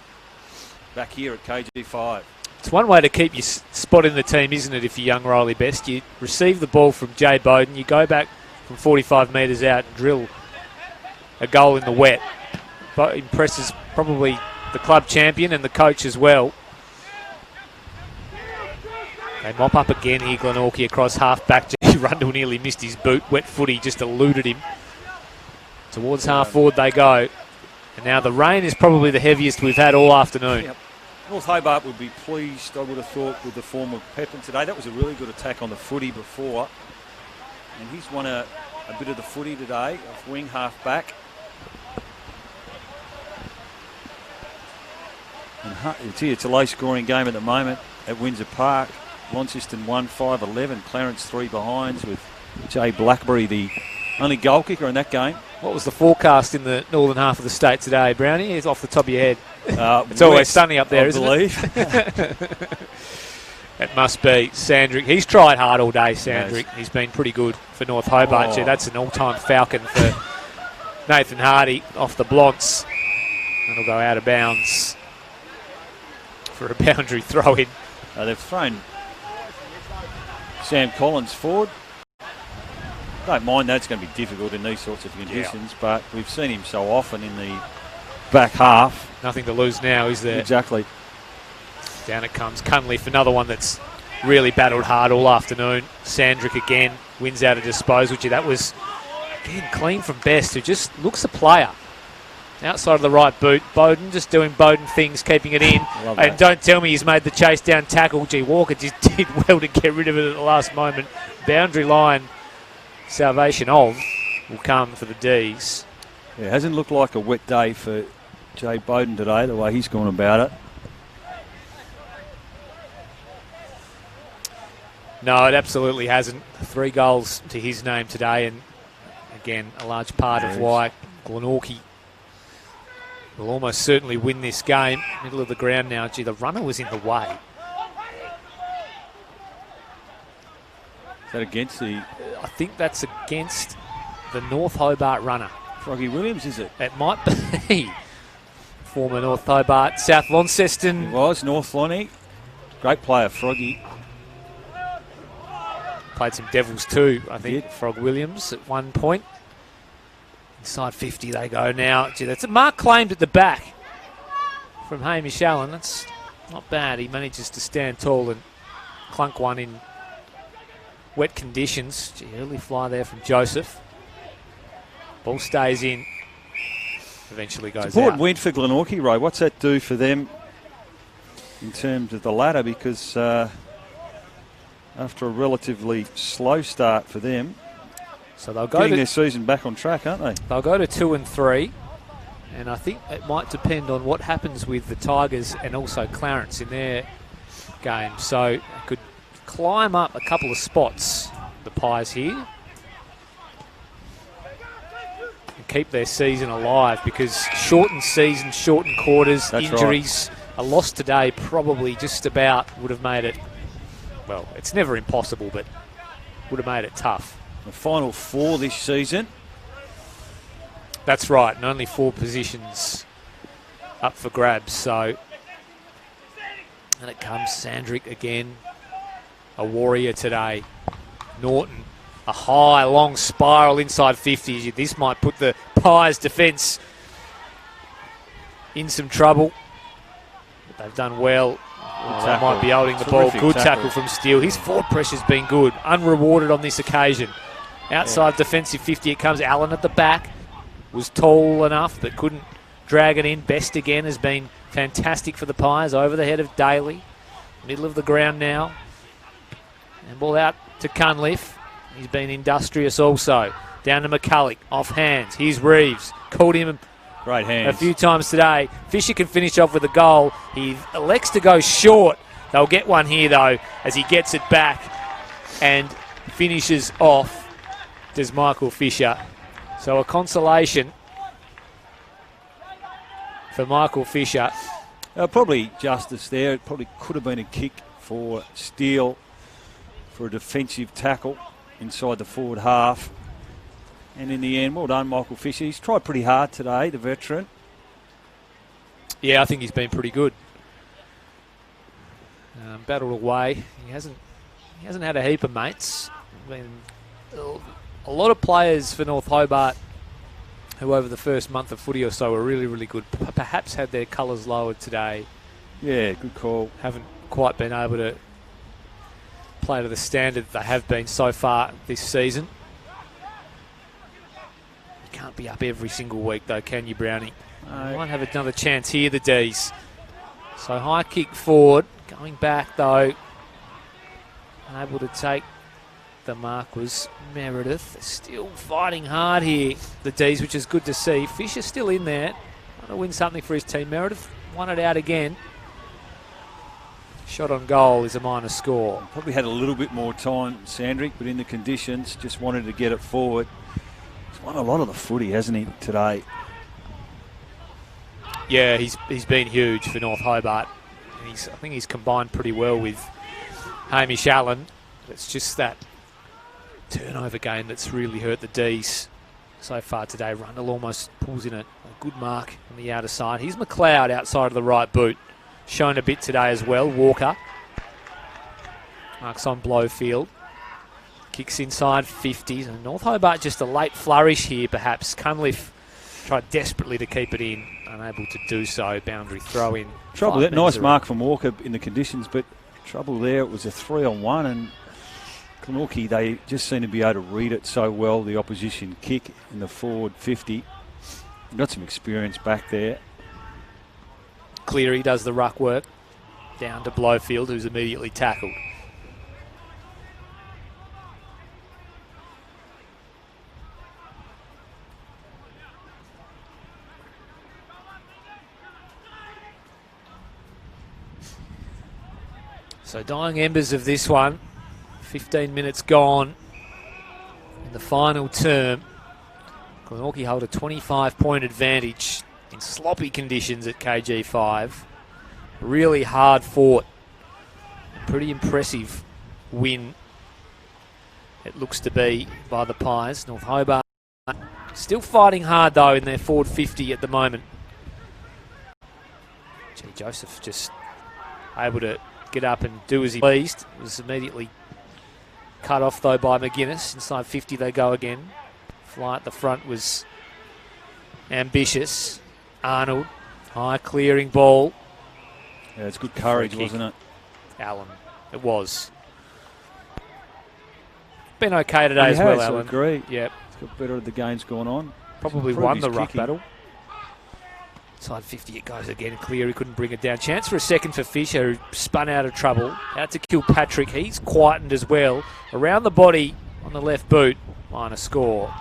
Back here at KG5. It's one way to keep your spot in the team, isn't it, if you're young Riley Best? You receive the ball from Jay Bowden, you go back from 45 metres out and drill a goal in the wet. But impresses probably the club champion and the coach as well. They mop up again here, Glenorchy across half back. Rundle nearly missed his boot. Wet footy just eluded him. Towards half forward they go. And now the rain is probably the heaviest we've had all afternoon. Yep. North Hobart would be pleased, I would have thought, with the form of Pepin today. That was a really good attack on the footy before. And he's won a bit of the footy today, off wing, half back. And it's a low-scoring game at the moment at Windsor Park. Launceston 1-5-11, Clarence 3 behinds with Jay Blackberry, the only goal kicker in that game. What was the forecast in the northern half of the state today, Brownie? It's off the top of your head. It's west, always sunny up there, isn't it? It must be. Sandrick, he's tried hard all day, Sandrick. Yes. He's been pretty good for North Hobart. Gee, that's an all-time falcon for Nathan Hardy off the blocks. It'll go out of bounds for a boundary throw-in. They've thrown Sam Collins forward. Don't mind that's going to be difficult in these sorts of conditions, but we've seen him so often in the back half. Nothing to lose now, is there? Exactly. Down it comes Cunliffe, another one that's really battled hard all afternoon. Sandrick again wins out of disposal. Gee, that was, again, clean from Best, who just looks a player. Outside of the right boot, Bowden just doing Bowden things, keeping it in. And don't tell me he's made the chase down tackle. Gee, Walker just did well to get rid of it at the last moment. Boundary line salvation of will come for the D's. Yeah, it hasn't looked like a wet day for Jay Bowden today, the way he's gone about it. No, it absolutely hasn't. 3 goals to his name today, and again, a large part of why Glenorchy will almost certainly win this game. Middle of the ground now. Gee, the runner was in the way. Is that against the... I think that's against the North Hobart runner. Froggy Williams, is it? It might be. Former North Hobart, South Launceston. It was, North Lonnie. Great player, Froggy. Played some Devils too, I think, Frog Williams at one point. Inside 50 they go now. Gee, that's a mark claimed at the back from Hamish Allen. That's not bad. He manages to stand tall and clunk one in wet conditions. Gee, early fly there from Joseph. Ball stays in. Eventually goes out. Important win for Glenorchy, Ray. What's that do for them in terms of the ladder? Because after a relatively slow start for them, so they'll go getting their season back on track, aren't they? They'll go to 2 and 3, and I think it might depend on what happens with the Tigers and also Clarence in their game. So they could climb up a couple of spots, the Pies here, and keep their season alive, because shortened season, shortened quarters, that's injuries, right. A loss today probably just about would have made it, well, it's never impossible, but would have made it tough. The final 4 this season. That's right, and only 4 positions up for grabs. So, and it comes Sandrick again, a warrior today. Norton, a high, long spiral inside 50. This might put the Pies defence in some trouble. But they've done well. Oh, they might be holding the ball. Good tackle from Steele. His forward pressure's been good, unrewarded on this occasion. Outside defensive 50, it comes. Allen at the back was tall enough but couldn't drag it in. Best again has been fantastic for the Pies, over the head of Daly. Middle of the ground now. And ball out to Cunliffe. He's been industrious also. Down to McCulloch, off hands. Here's Reeves. Called him great hands a few times today. Fisher can finish off with a goal. He elects to go short. They'll get one here though as he gets it back and finishes off. Does Michael Fisher. So a consolation for Michael Fisher. Probably justice there. It probably could have been a kick for Steele for a defensive tackle inside the forward half. And in the end, well done, Michael Fisher. He's tried pretty hard today, the veteran. Yeah, I think he's been pretty good. Battled away. He hasn't had a heap of mates. A lot of players for North Hobart who over the first month of footy or so were really, really good. Perhaps had their colours lowered today. Yeah, good call. Haven't quite been able to play to the standard they have been so far this season. You can't be up every single week though, can you, Brownie? No. Might have another chance here, the D's. So high kick forward. Going back though. Able to take the mark was Meredith. Still fighting hard here, the D's, which is good to see. Fisher's still in there. Want to win something for his team. Meredith won it out again. Shot on goal is a minor score. Probably had a little bit more time, Sandrick, but in the conditions, just wanted to get it forward. He's won a lot of the footy, hasn't he, today? Yeah, he's been huge for North Hobart. I think he's combined pretty well with Hamish Allen. It's just that turnover game that's really hurt the D's. so far today. Rundle almost pulls in a good mark on the outer side. Here's McLeod outside of the right boot. Shown a bit today as well. Walker marks on Blowfield. Kicks inside 50s. And North Hobart just a late flourish here perhaps. Cunliffe tried desperately to keep it in. Unable to do so. Boundary throw in. Trouble there. Nice mark from Walker in the conditions, but trouble there. It was a 3-on-1 and Glenorchy, they just seem to be able to read it so well, the opposition kick in the forward 50. Got some experience back there. Cleary does the ruck work. Down to Blowfield, who's immediately tackled. So dying embers of this one. 15 minutes gone in the final term. Glenorchy hold a 25-point advantage in sloppy conditions at KG5. Really hard fought. Pretty impressive win it looks to be by the Pies. North Hobart still fighting hard though in their forward 50 at the moment. Joseph just able to get up and do as he pleased. Was immediately cut off though by McGuinness. Inside 50 they go again. Fly at the front was ambitious. Arnold, high clearing ball. Yeah, it's good courage, wasn't it? Allen, it was. Been okay today as well, Allen. I agree. Yep. It's got better as the game's gone on. Probably won the ruck battle. Side 50 it goes again. Cleary couldn't bring it down. Chance for a second for Fisher, who spun out of trouble. Out to Kilpatrick. He's quietened as well. Around the body on the left boot. Minor score.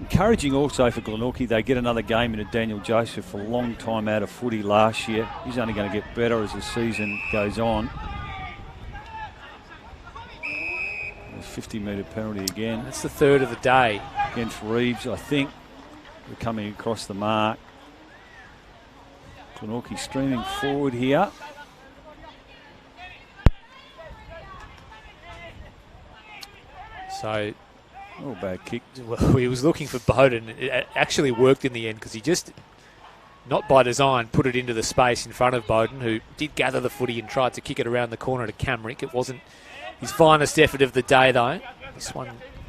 Encouraging also for Glenorchy. They get another game into Daniel Joseph, a long time out of footy last year. He's only going to get better as the season goes on. 50-metre penalty again. That's the third of the day. Against Reeves, I think. We're coming across the mark. Glenorchy streaming forward here. So, oh, bad kick. Well, he was looking for Bowden. It actually worked in the end because he just, not by design, put it into the space in front of Bowden, who did gather the footy and tried to kick it around the corner to Camrick. It wasn't his finest effort of the day, though. This one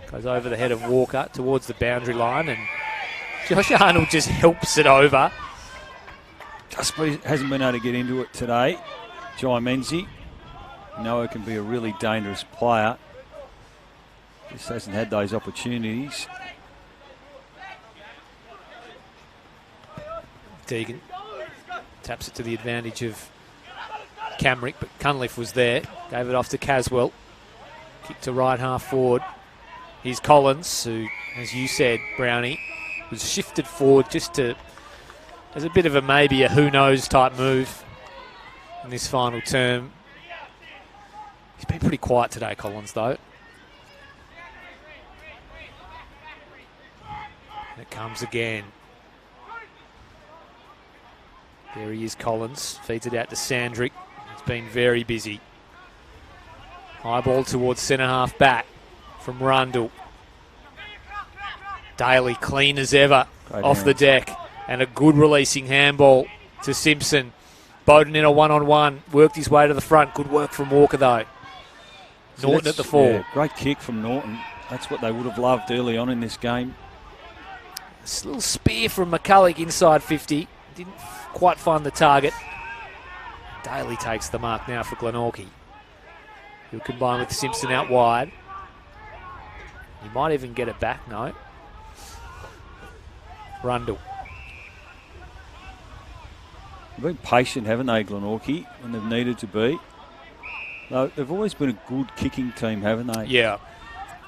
goes over the head of Walker towards the boundary line, and Josh Arnold just helps it over. Just hasn't been able to get into it today. Jai Menzie. Noah can be a really dangerous player. Just hasn't had those opportunities. Deegan taps it to the advantage of Camrick, but Cunliffe was there. Gave it off to Caswell. Kick to right half forward. Here's Collins, who, as you said, Brownie, was shifted forward just to, as a bit of a maybe a who knows type move in this final term. He's been pretty quiet today, Collins, though. And it comes again. There he is, Collins. Feeds it out to Sandrick. He's been very busy. High ball towards centre half back from Rundle. Daly clean as ever off the deck. And a good releasing handball to Simpson. Bowden in a one-on-one. Worked his way to the front. Good work from Walker, though. So Norton at the full. Yeah, great kick from Norton. That's what they would have loved early on in this game. This little spear from McCulloch inside 50. Didn't quite find the target. Daly takes the mark now for Glenorchy. He'll combine with Simpson out wide. He might even get it back, no. Rundle. They've been patient, haven't they, Glenorchy, when they've needed to be? No, they've always been a good kicking team, haven't they? Yeah.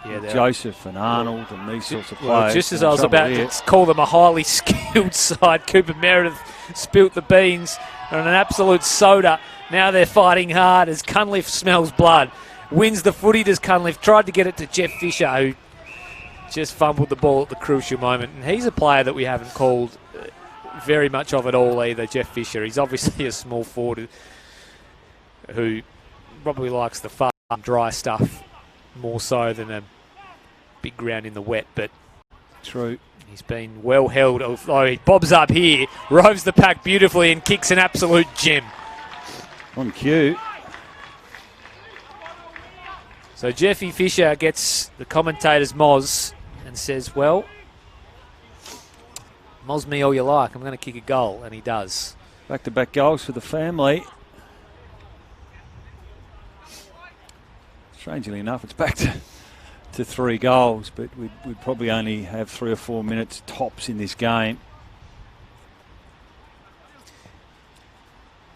Joseph and Arnold and these sorts of players. Well, just as I was about to call them a highly skilled side, Cooper Meredith spilt the beans on an absolute soda. Now they're fighting hard as Cunliffe smells blood. Wins the footy, does Cunliffe. Tried to get it to Jeff Fisher, who just fumbled the ball at the crucial moment. And he's a player that we haven't called very much of at all either, Jeff Fisher. He's obviously a small forward who probably likes the fun, dry stuff more so than a big ground in the wet, but True. he's been well held. Although he bobs up here, roves the pack beautifully and kicks an absolute gem. On cue. So Jeffy Fisher gets the commentator's moz and says, well, moz me all you like, I'm going to kick a goal, and he does. Back-to-back goals for the family. Strangely enough, it's back to 3 goals, but we'd probably only have 3 or 4 minutes tops in this game.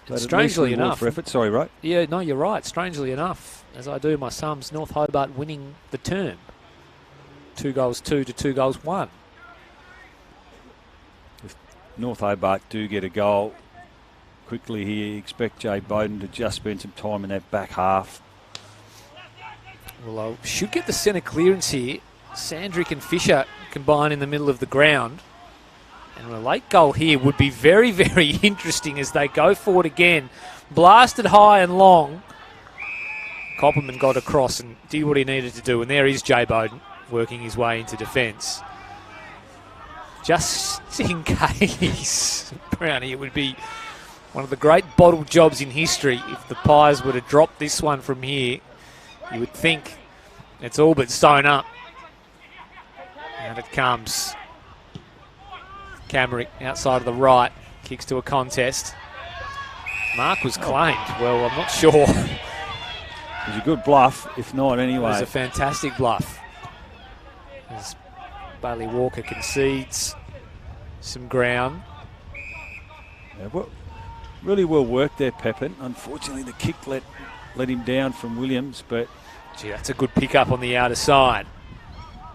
But strangely enough, for effort. Sorry, right? Yeah, no, you're right. Strangely enough, as I do my sums, North Hobart winning the term. 2 goals 2 to 2 goals 1. If North Hobart do get a goal quickly here, expect Jay Bowden to just spend some time in that back half. Well, I should get the centre clearance here. Sandrick and Fisher combine in the middle of the ground. And a late goal here would be very, very interesting as they go forward again. Blasted high and long. Copperman got across and did what he needed to do. And there is Jay Bowden working his way into defence. Just in case, Brownie, it would be one of the great bottle jobs in history if the Pies were to drop this one from here. You would think it's all but sewn up. And it comes. Camerick outside of the right, kicks to a contest. Mark was claimed. Well, I'm not sure. It was a good bluff, if not anyway. It was a fantastic bluff. As Bailey Walker concedes some ground. Yeah, well, really well worked there, Pepin. Unfortunately, the kick let him down from Williams, but... Gee, that's a good pick-up on the outer side.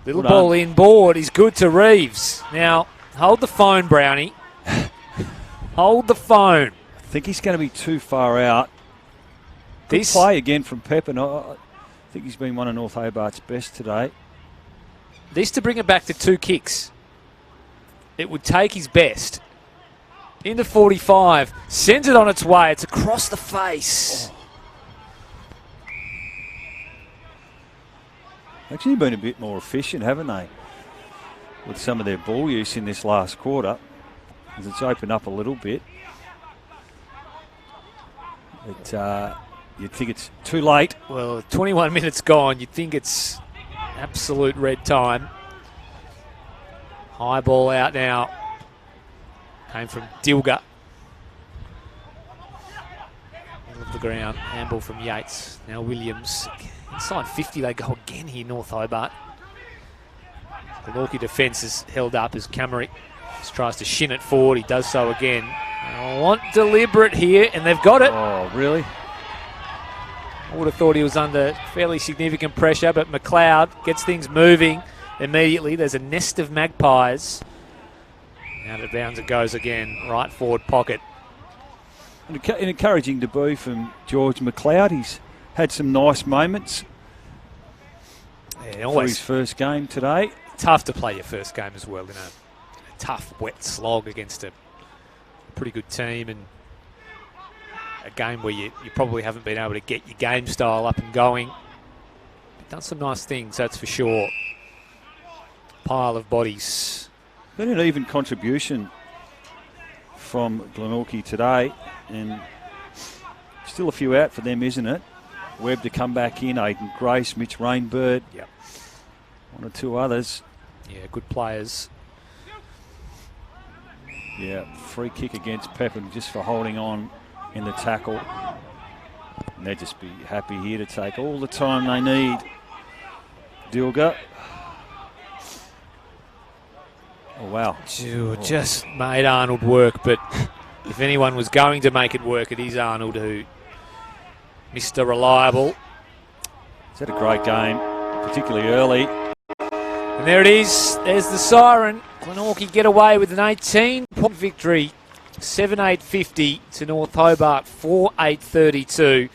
Little ball inboard is good to Reeves. Now... hold the phone, Brownie. Hold the phone. I think he's going to be too far out. Good play again from Pepin. I think he's been one of North Hobart's best today. This to bring it back to 2 kicks. It would take his best. Into 45. Sends it on its way. It's across the face. Oh. Actually been a bit more efficient, haven't they? With some of their ball use in this last quarter, as it's opened up a little bit. But you'd think it's too late. Well, 21 minutes gone. You'd think it's absolute red time. High ball out now. Came from Dilger. Middle of the ground. Handball from Yates. Now Williams. Inside 50 they go again here, North Hobart. The Glenorchy defence is held up as Camerick just tries to shin it forward. He does so again. I want deliberate here, and they've got it. Oh, really? I would have thought he was under fairly significant pressure, but McLeod gets things moving immediately. There's a nest of magpies. Out of bounds it goes again, right forward pocket. An encouraging debut from George McLeod. He's had some nice moments for his first game today. Tough to play your first game as well in a tough, wet slog against a pretty good team, and a game where you probably haven't been able to get your game style up and going. But done some nice things, that's for sure. Pile of bodies. Been an even contribution from Glenorchy today, and still a few out for them, isn't it? Webb to come back in, Aidan Grace, Mitch Rainbird. Yep. One or 2 others. Yeah, good players. Yeah, free kick against Pepin just for holding on in the tackle. And they'd just be happy here to take all the time they need. Dilger. Oh, wow. Just made Arnold work, but if anyone was going to make it work, it is Arnold, who Mr. Reliable. He's had a great game, particularly early. And there it is. There's the siren. Glenorchy get away with an 18-point victory. 7-8-50 to North Hobart, 4-8-32.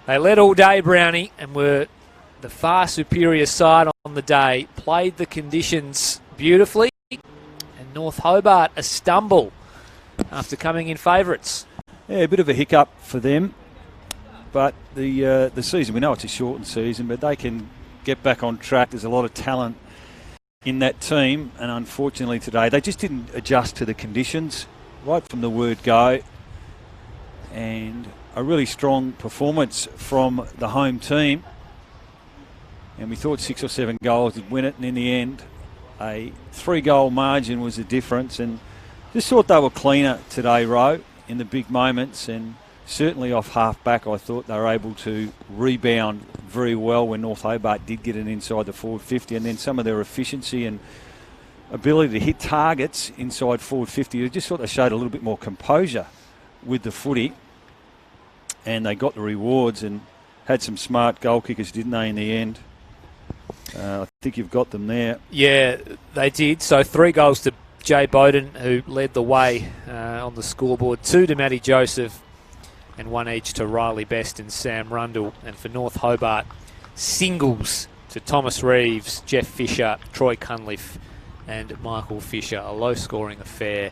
They led all day, Brownie, and were the far superior side on the day. Played the conditions beautifully. And North Hobart a stumble after coming in favourites. Yeah, a bit of a hiccup for them. but the season, we know it's a shortened season, but they can get back on track. There's a lot of talent in that team, and unfortunately today they just didn't adjust to the conditions right from the word go. And a really strong performance from the home team, and we thought 6 or 7 goals would win it, and in the end a 3-goal margin was the difference. And just thought they were cleaner today, Ro, in the big moments, and certainly off half back I thought they were able to rebound very well when North Hobart did get it inside the forward 50, and then some of their efficiency and ability to hit targets inside forward 50, I just thought they showed a little bit more composure with the footy, and they got the rewards and had some smart goal kickers, didn't they, in the end? I think you've got them there. Yeah, they did. So 3 goals to Jay Bowden, who led the way on the scoreboard, 2 to Matty Joseph, and 1 each to Riley Best and Sam Rundle. And for North Hobart, singles to Thomas Reeves, Jeff Fisher, Troy Cunliffe and Michael Fisher. A low-scoring affair.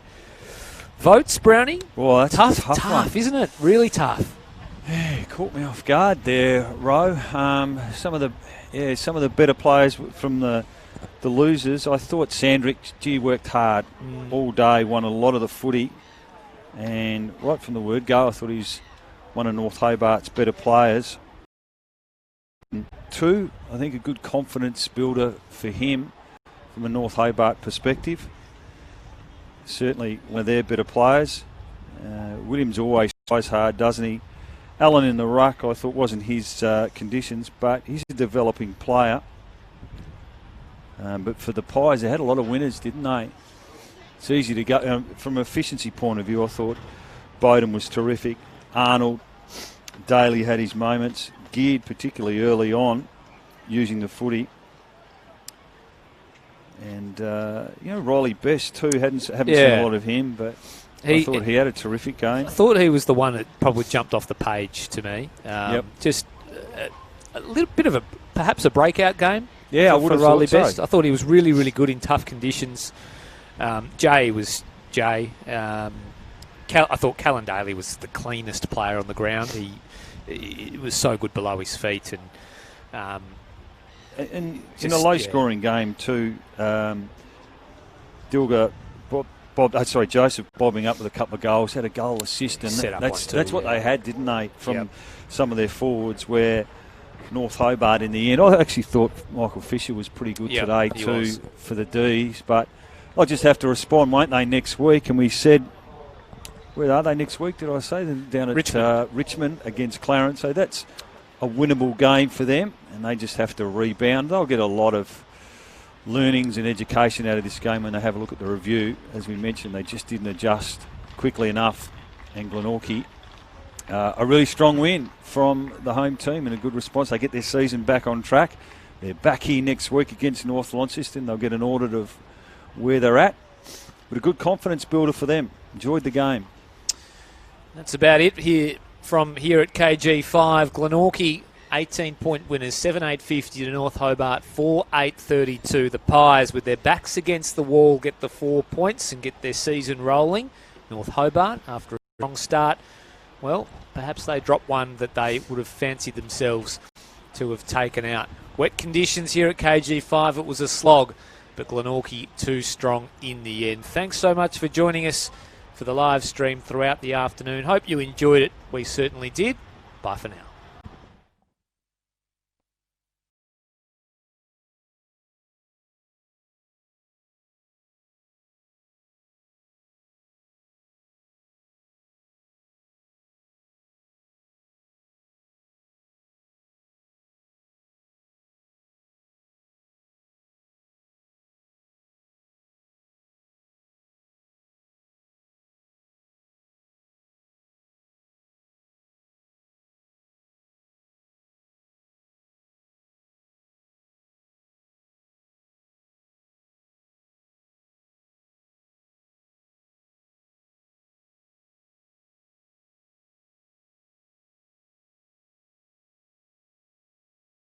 Votes, Brownie? Well, that's tough, isn't it? Really tough. Yeah, caught me off guard there, Ro. Some of the better players from the losers. I thought Sandrick, worked hard all day, won a lot of the footy, and right from the word go, I thought he's one of North Hobart's better players. 2, I think a good confidence builder for him from a North Hobart perspective. Certainly one of their better players. Williams always tries hard, doesn't he? Allen in the ruck, I thought wasn't his conditions, but he's a developing player. But for the Pies, they had a lot of winners, didn't they? It's easy to go. From an efficiency point of view, I thought Bowden was terrific. Arnold, Daly had his moments. Geared particularly early on, using the footy. And, Riley Best too, haven't seen a lot of him, but I thought he had a terrific game. I thought he was the one that probably jumped off the page to me. Just a little bit of perhaps a breakout game. Yeah, I would have Riley thought Best. so. I thought he was really, really good in tough conditions. Jay was Jay. I thought Callan Daly was the cleanest player on the ground. He was so good below his feet, and in a low-scoring game too, Dilger, Joseph bobbing up with a couple of goals, had a goal assist, and that's what they had, didn't they, from some of their forwards, where North Hobart in the end, I actually thought Michael Fisher was pretty good today too for the Ds, but I'll just have to respond, won't they, next week? And we said, where are they next week, did I say? They're down at Richmond against Clarence, so that's a winnable game for them, and they just have to rebound. They'll get a lot of learnings and education out of this game when they have a look at the review. As we mentioned, they just didn't adjust quickly enough, and Glenorchy, a really strong win from the home team and a good response. They get their season back on track. They're back here next week against North Launceston. They'll get an audit of where they're at, but a good confidence builder for them. Enjoyed the game. That's about it from here at KG5. Glenorchy, 18-point winners, 7-8-50 to North Hobart, 4-8-32. The Pies, with their backs against the wall, get the 4 points and get their season rolling. North Hobart, after a strong start, well, perhaps they drop one that they would have fancied themselves to have taken out. Wet conditions here at KG5. It was a slog, but Glenorchy too strong in the end. Thanks so much for joining us for the live stream throughout the afternoon. Hope you enjoyed it. We certainly did. Bye for now.